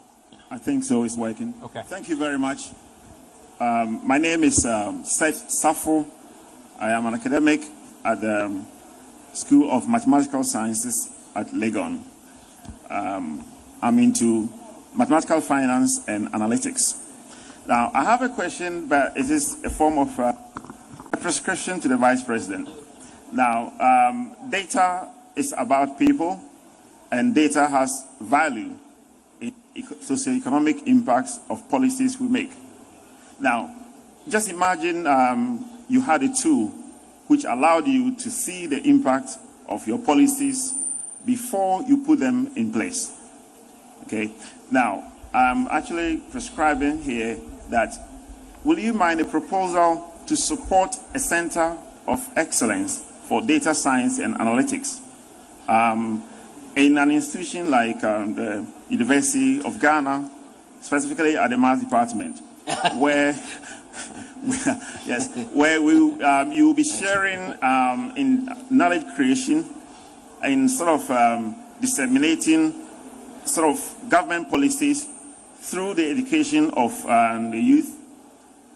I think so, it's working. Okay. Thank you very much. My name is Seth Safo. I am an academic at the School of Mathematical Sciences at Legon. I'm into mathematical finance and analytics. Now, I have a question, but it is a form of a prescription to the Vice President. Now, data is about people, and data has value in socioeconomic impacts of policies we make. Now, just imagine you had a tool which allowed you to see the impact of your policies before you put them in place. Okay? Now, I'm actually prescribing here that, will you mind a proposal to support a center of excellence for data science and analytics in an institution like the University of Ghana, specifically at the Maths Department, where yes, where you will be sharing in knowledge creation and sort of disseminating sort of government policies through the education of the youth,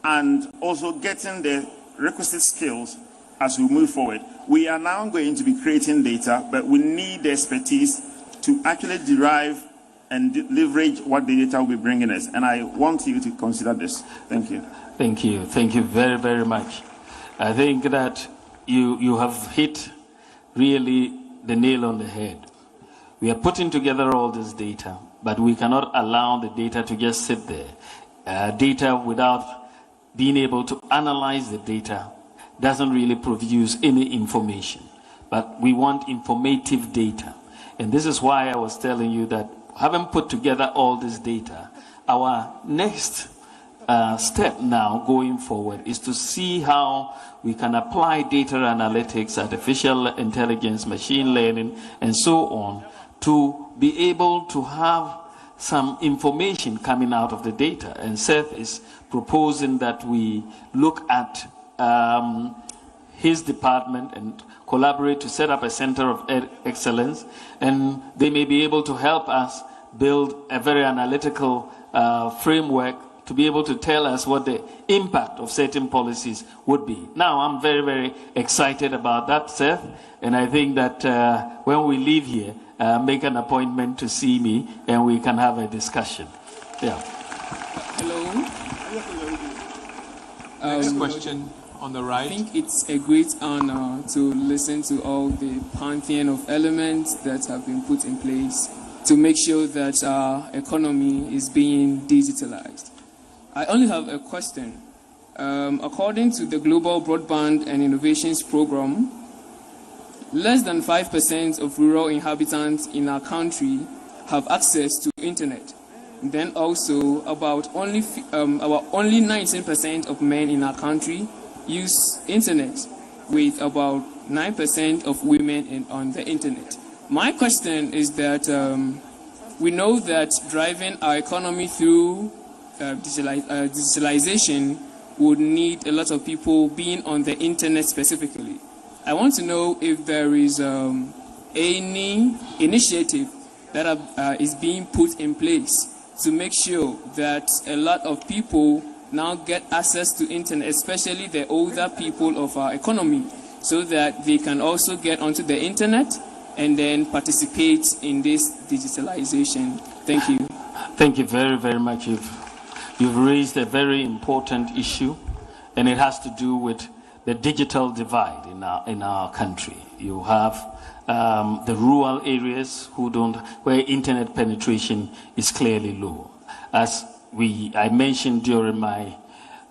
and also getting the requisite skills as we move forward. We are now going to be creating data, but we need the expertise to actually derive and leverage what the data will be bringing us. And I want you to consider this. Thank you. Thank you. Thank you very, very much. I think that you have hit really the nail on the head. We are putting together all this data, but we cannot allow the data to just sit there. Data without being able to analyze the data doesn't really produce any information. But we want informative data. And this is why I was telling you that having put together all this data, our next step now going forward is to see how we can apply data analytics, artificial intelligence, machine learning, and so on, to be able to have some information coming out of the data. And Seth is proposing that we look at his department and collaborate to set up a center of excellence, and they may be able to help us build a very analytical framework to be able to tell us what the impact of certain policies would be. Now, I'm very, very excited about that, Seth, and I think that when we leave here, make an appointment to see me and we can have a discussion. Yeah. Hello. Next question on the right. I think it's a great honor to listen to all the pantheon of elements that have been put in place to make sure that our economy is being digitalized. I only have a question. According to the Global Broadband and Innovations Program, less than 5% of rural inhabitants in our country have access to internet. Then also, about only 19% of men in our country use internet, with about 9% of women on the internet. My question is that we know that driving our economy through digitalization would need a lot of people being on the internet specifically. I want to know if there is any initiative that is being put in place to make sure that a lot of people now get access to internet, especially the older people of our economy, so that they can also get onto the internet and then participate in this digitalization. Thank you. Thank you very, very much. You've raised a very important issue, and it has to do with the digital divide in our country. You have the rural areas where internet penetration is clearly low. As I mentioned during my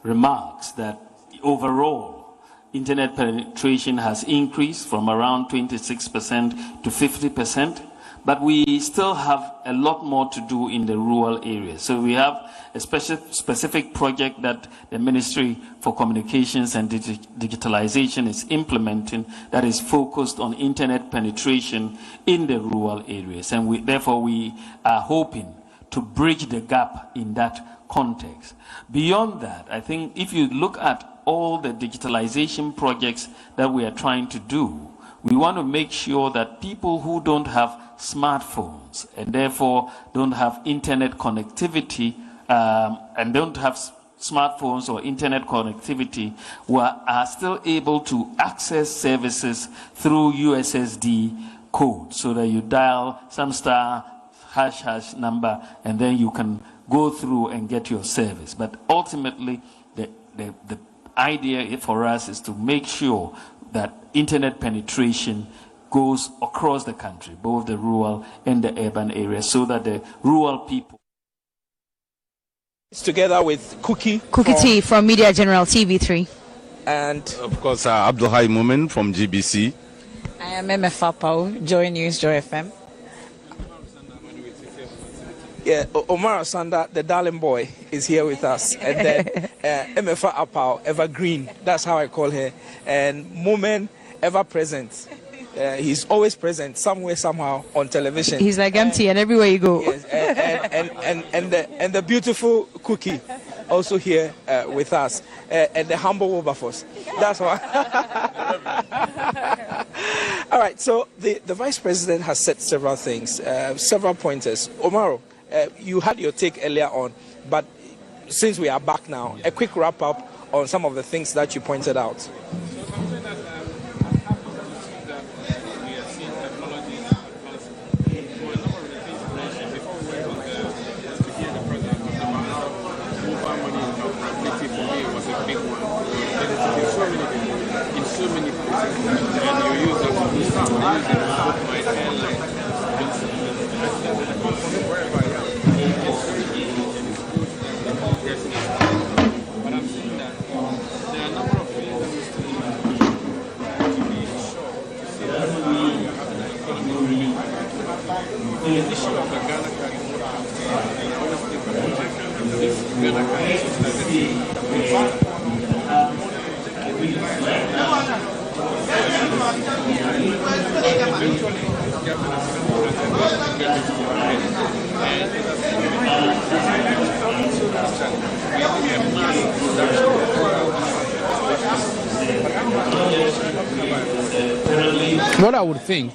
remarks, that overall internet penetration has increased from around 26% to 50%, but we still have a lot more to do in the rural areas. So we have a specific project that the Ministry for Communications and Digitalization is implementing that is focused on internet penetration in the rural areas. And therefore we are hoping to bridge the gap in that context. Beyond that, I think if you look at all the digitalization projects that we are trying to do, we want to make sure that people who don't have smartphones and therefore don't have internet connectivity and don't have smartphones or internet connectivity are still able to access services through USSD code, so that you dial some star ## number and then you can go through and get your service. But ultimately, the idea for us is to make sure that internet penetration goes across the country, both the rural and the urban areas, so that the rural people. Together with Cookie T from Media General TV3. And of course, Abdulhai Mumin from GBC. I am MFA Pau, Joy News, Joy FM. Yeah, Omar Sanda, the darling boy, is here with us. And then MFA Apau, Evergreen, that's how I call her. And Mumin, ever present. He's always present somewhere, somehow on television. He's like empty and everywhere you go. Yes, and the beautiful Cookie also here with us. And the humble Wilberforce. That's why. All right, so the Vice President has said several things, several pointers. Omaro, you had your take earlier on, but since we are back now, a quick wrap up on some of the things that you pointed out. What I would think,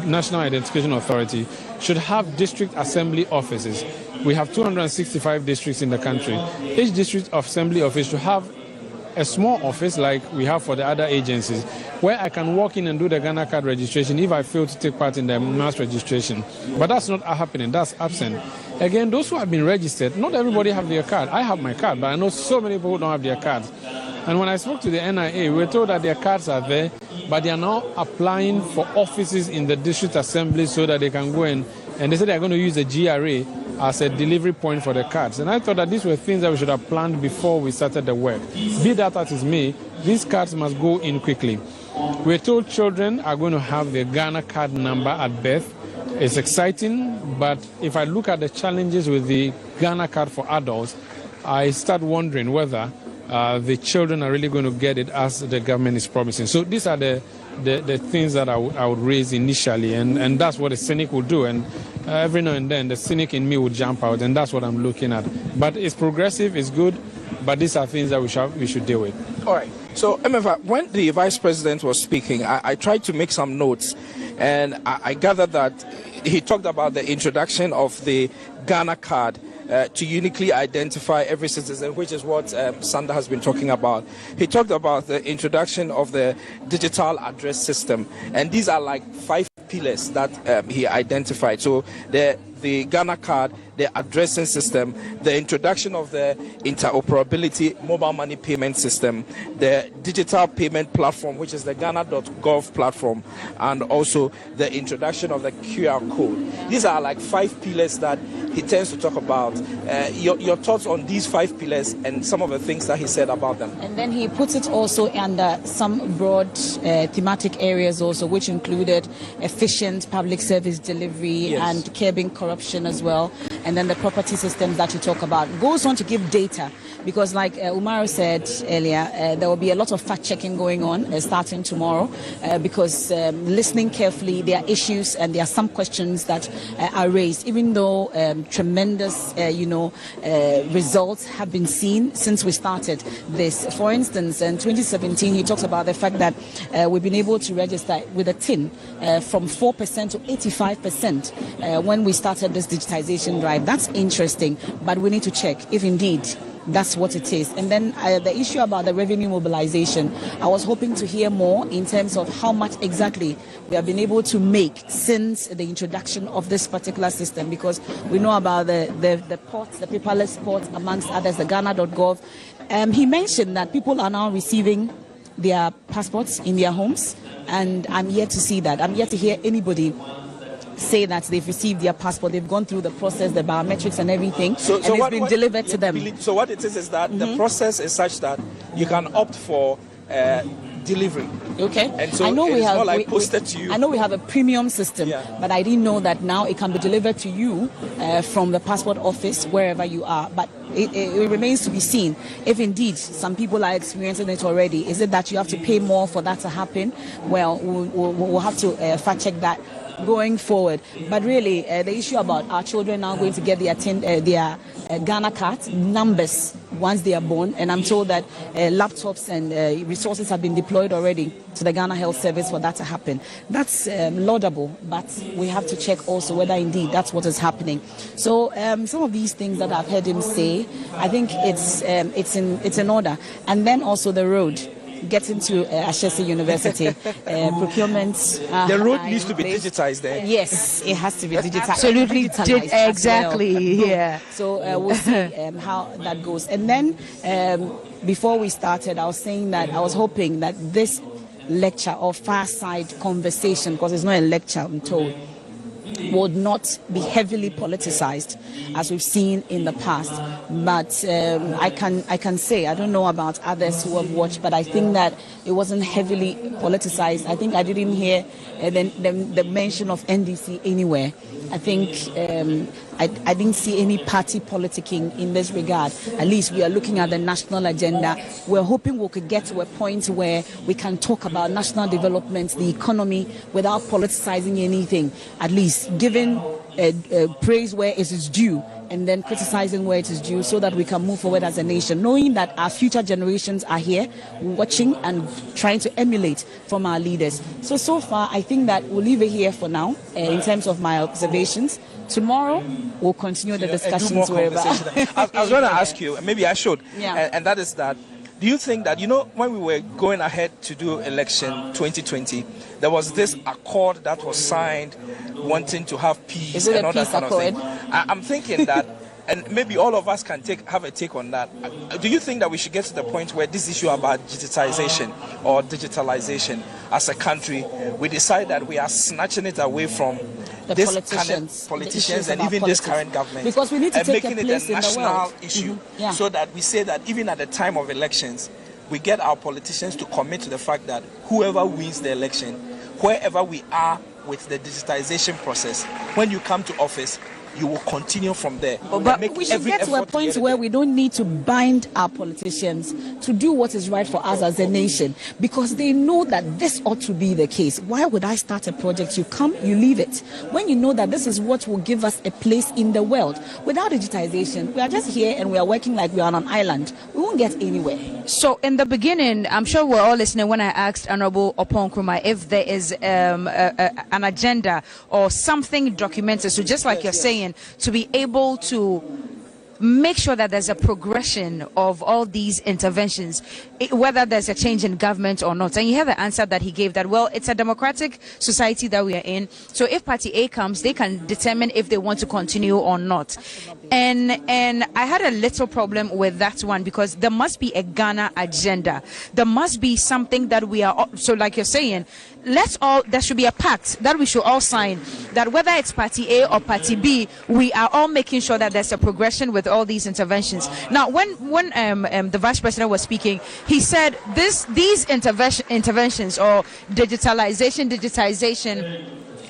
National Identification Authority should have district assembly offices. We have 265 districts in the country. Each district assembly office should have a small office like we have for the other agencies, where I can walk in and do the Ghana card registration if I fail to take part in the mass registration. But that's not happening, that's absent. Again, those who have been registered, not everybody have their card. I have my card, but I know so many people who don't have their cards. And when I spoke to the NIA, we were told that their cards are there, but they are now applying for offices in the district assembly so that they can go in, and they said they are going to use the GRA as a delivery point for the cards. And I thought that these were things that we should have planned before we started the work. Be that as it may, these cards must go in quickly. We're told children are going to have their Ghana card number at birth. It's exciting, but if I look at the challenges with the Ghana card for adults, I start wondering whether the children are really going to get it as the government is promising. So these are the things that I would raise initially, and that's what a cynic will do. And every now and then, the cynic in me will jump out, and that's what I'm looking at. But it's progressive, it's good, but these are things that we should deal with. All right. So, MFA, when the Vice President was speaking, I tried to make some notes, and I gathered that he talked about the introduction of the Ghana card to uniquely identify every citizen, which is what Sanda has been talking about. He talked about the introduction of the digital address system, and these are like 5 pillars that he identified. So the Ghana card, the addressing system, the introduction of the interoperability mobile money payment system, the digital payment platform, which is the Ghana.gov platform, and also the introduction of the QR code. These are like 5 pillars that he tends to talk about. Your thoughts on these 5 pillars and some of the things that he said about them? And then he puts it also under some broad thematic areas also, which included efficient public service delivery, yes, and curbing corruption as well. And then the property systems that you talk about. Goes on to give data, because like Umaru said earlier, there will be a lot of fact-checking going on starting tomorrow, because listening carefully, there are issues and there are some questions that are raised, even though tremendous, results have been seen since we started this. For instance, in 2017, he talks about the fact that we've been able to register with a TIN from 4% to 85% when we started this digitization drive. That's interesting, but we need to check if indeed that's what it is. And then the issue about the revenue mobilization, I was hoping to hear more in terms of how much exactly we have been able to make since the introduction of this particular system, because we know about the ports, the paperless ports, amongst others, the Ghana.gov. He mentioned that people are now receiving their passports in their homes, and I'm yet to see that. I'm yet to hear anybody say that they've received their passport, they've gone through the process, the biometrics and everything, and it's been delivered to them. So what it is that the process is such that you can opt for delivery. Okay. And so I know it's more like posted to you. I know we have a premium system, but I didn't know that now it can be delivered to you from the passport office wherever you are. But it remains to be seen if indeed some people are experiencing it already. Is it that you have to pay more for that to happen? Well, we'll have to fact check that going forward. But really, the issue about our children now going to get their Ghana card numbers once they are born, and I'm told that laptops and resources have been deployed already to the Ghana Health Service for that to happen. That's laudable, but we have to check also whether indeed that's what is happening. So some of these things that I've heard him say, I think it's in order. And then also the road getting to Ashesi University, procurement. The road needs to be digitized there. Yes, it has to be digitized. Absolutely, exactly. Well. Yeah. So we'll see how that goes. And then before we started, I was saying that I was hoping that this lecture or Fireside conversation, because it's not a lecture, I'm told, would not be heavily politicized as we've seen in the past. But I can say, I don't know about others who have watched, but I think that it wasn't heavily politicized. I think I didn't hear the mention of NDC anywhere. I think I didn't see any party politicking in this regard. At least we are looking at the national agenda. We're hoping we could get to a point where we can talk about national development, the economy, without politicizing anything. At least giving praise where it is due, and then criticizing where it is due, so that we can move forward as a nation, knowing that our future generations are here watching and trying to emulate from our leaders. So far, I think that we'll leave it here for now in terms of my observations. Tomorrow, we'll continue the discussions wherever. I was going to ask you, maybe I should, Yeah. and that is that, do you think that, when we were going ahead to do election 2020, there was this accord that was signed wanting to have peace and all that kind of thing? I'm thinking that, and maybe all of us can have a take on that. Do you think that we should get to the point where this issue about digitization or digitalization as a country, we decide that we are snatching it away from this politicians and even this current government, because we need to and take making a it place a in the national world. issue, Yeah. so that we say that even at the time of elections, we get our politicians to commit to the fact that whoever wins the election, wherever we are with the digitization process, when you come to office, you will continue from there. But we should get to a point where we don't need to bind our politicians to do what is right for us as a nation, because they know that this ought to be the case. Why would I start a project? You come, you leave it. When you know that this is what will give us a place in the world. Without digitization, we are just here and we are working like we are on an island. We won't get anywhere. So in the beginning, I'm sure we're all listening when I asked Honorable Opon Nkrumah if there is an agenda or something documented. So just like you're saying, to be able to make sure that there's a progression of all these interventions, whether there's a change in government or not. And you have the answer that he gave, that, well, it's a democratic society that we are in. So if Party A comes, they can determine if they want to continue or not. And I had a little problem with that one, because there must be a Ghana agenda. There must be something that we are, so like you're saying, there should be a pact that we should all sign, that whether it's Party A or Party B, we are all making sure that there's a progression with all these interventions. Now, when the Vice President was speaking, he said these interventions or digitization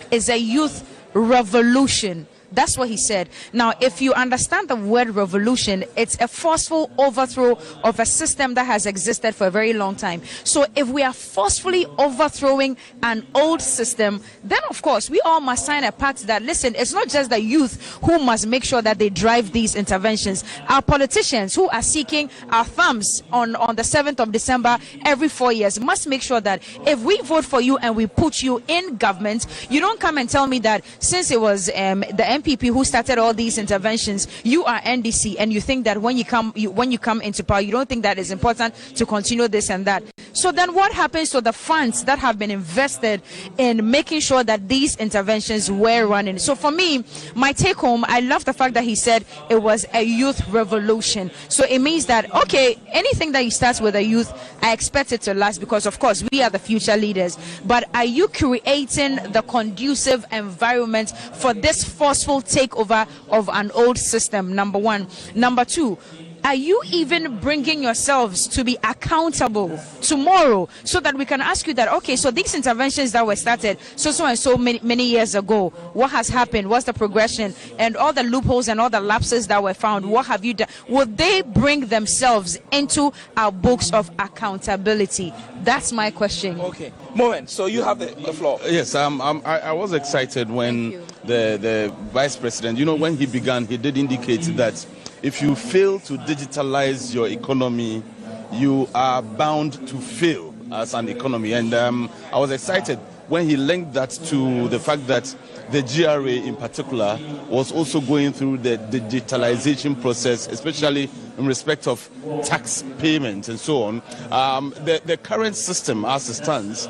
is a youth revolution. That's what he said. Now, if you understand the word revolution, it's a forceful overthrow of a system that has existed for a very long time. So if we are forcefully overthrowing an old system, then of course we all must sign a pact that, listen, it's not just the youth who must make sure that they drive these interventions. Our politicians who are seeking our thumbs on the 7th of December every 4 years must make sure that if we vote for you and we put you in government, you don't come and tell me that since it was the MPP who started all these interventions, you are NDC, and you think that when you come into power, you don't think that it's important to continue this and that. So then what happens to the funds that have been invested in making sure that these interventions were running? So for me, my take home, I love the fact that he said it was a youth revolution. So it means that, okay, anything that he starts with a youth, I expect it to last, because of course we are the future leaders. But are you creating the conducive environment for this forceful takeover of an old system? Number one. Number two, are you even bringing yourselves to be accountable tomorrow, so that we can ask you that, okay, so these interventions that were started so and so many years ago, what has happened? What's the progression? And all the loopholes and all the lapses that were found, what have you done? Would they bring themselves into our books of accountability? That's my question. Okay. Moment. So you have the floor. Yes, I was excited when the Vice President, when he began, he did indicate that if you fail to digitalize your economy, you are bound to fail as an economy. And I was excited when he linked that to the fact that the GRA in particular was also going through the digitalization process, especially in respect of tax payments and so on. The current system as it stands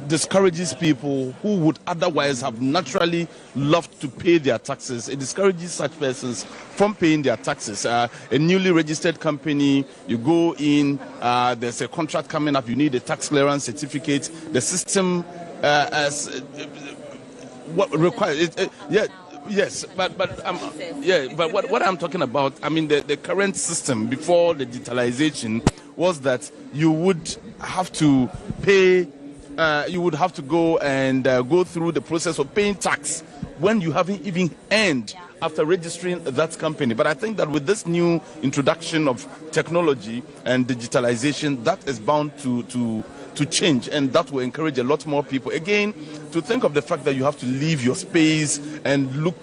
discourages people who would otherwise have naturally loved to pay their taxes. It discourages such persons from paying their taxes. A newly registered company, you go in, there's a contract coming up, you need a tax clearance certificate. The system what requires yes, but what I'm talking about, I mean, the current system before the digitalization was that you would have to pay, you would have to go and go through the process of paying tax when you haven't even earned after registering that company. But I think that with this new introduction of technology and digitalization, that is bound to change, and that will encourage a lot more people again to think of the fact that you have to leave your space and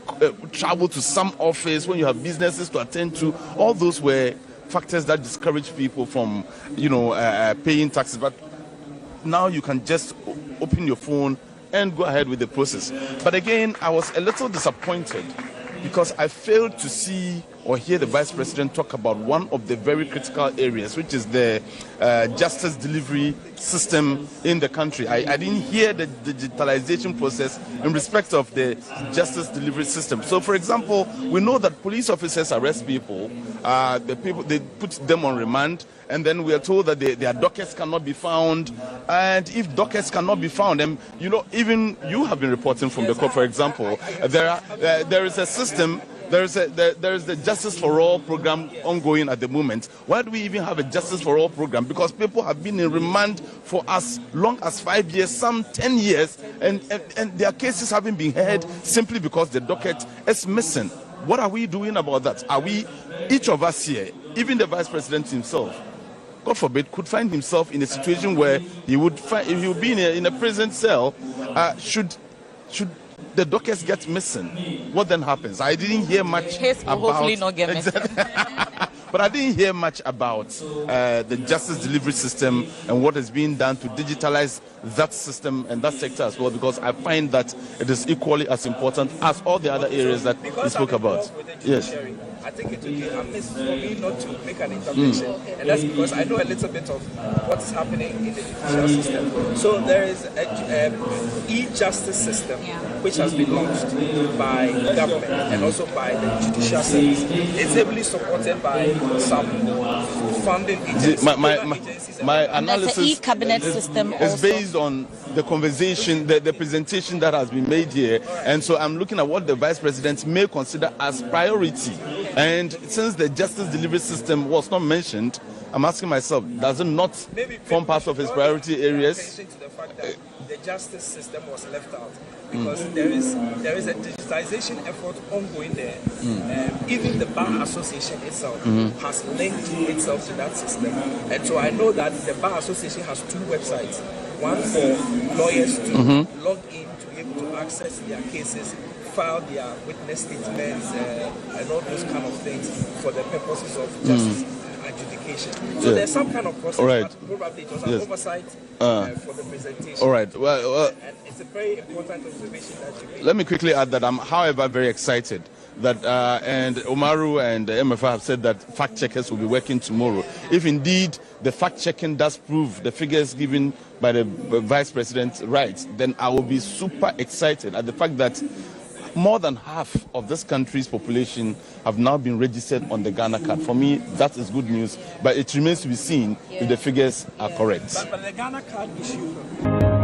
travel to some office when you have businesses to attend to. All those were factors that discourage people from paying taxes. But now you can just open your phone and go ahead with the process. But again, I was a little disappointed because I failed to see or hear the Vice President talk about one of the very critical areas, which is the justice delivery system in the country. I didn't hear the digitalization process in respect of the justice delivery system. So, for example, we know that police officers arrest people, they put them on remand, and then we are told that their dockets cannot be found. And if dockets cannot be found, and even you have been reporting from the court, for example, there is a system. There is the Justice for All program ongoing at the moment. Why do we even have a Justice for All program? Because people have been in remand for as long as 5 years, some 10 years, and their cases haven't been heard simply because the docket is missing. What are we doing about that? Are we, each of us here, even the Vice President himself, God forbid, could find himself in a situation where he would be in a prison cell, should the dockets get missing, what then happens? I didn't hear much about. Hopefully not get missing. But I didn't hear much about the justice delivery system and what is being done to digitalize that system and that sector as well, because I find that it is equally as important as all the other areas that we spoke about. Yes. I think it would be amiss for me not to make an intervention, and that's because I know a little bit of what's happening in the judicial system. So there is an e-justice system which has been launched by government and also by the judicial service. It's heavily supported by some funding agencies. My analysis e-cabinet system is based on the conversation, the presentation that has been made here, and so I'm looking at what the Vice President may consider as priority. And since the justice delivery system was not mentioned, I'm asking myself, does it not form part of his priority areas? To the fact that the justice system was left out, because there is a digitization effort ongoing there. Even the Bar Association itself has linked itself to that system, and so I know that the Bar Association has 2 websites, one for lawyers to log in to be able to access their cases, file their witness statements, and all those kind of things for the purposes of justice adjudication. So there's some kind of process, but probably it was an oversight for the presentation. All right. Well, and it's a very important observation that you made. Let me quickly add that I'm, however, very excited that and Omaru and the MFA have said that fact checkers will be working tomorrow. If indeed the fact checking does prove the figures given by the Vice President right, then I will be super excited at the fact that more than half of this country's population have now been registered on the Ghana card. For me, that is good news, but it remains to be seen if the figures are correct. But the Ghana card issue...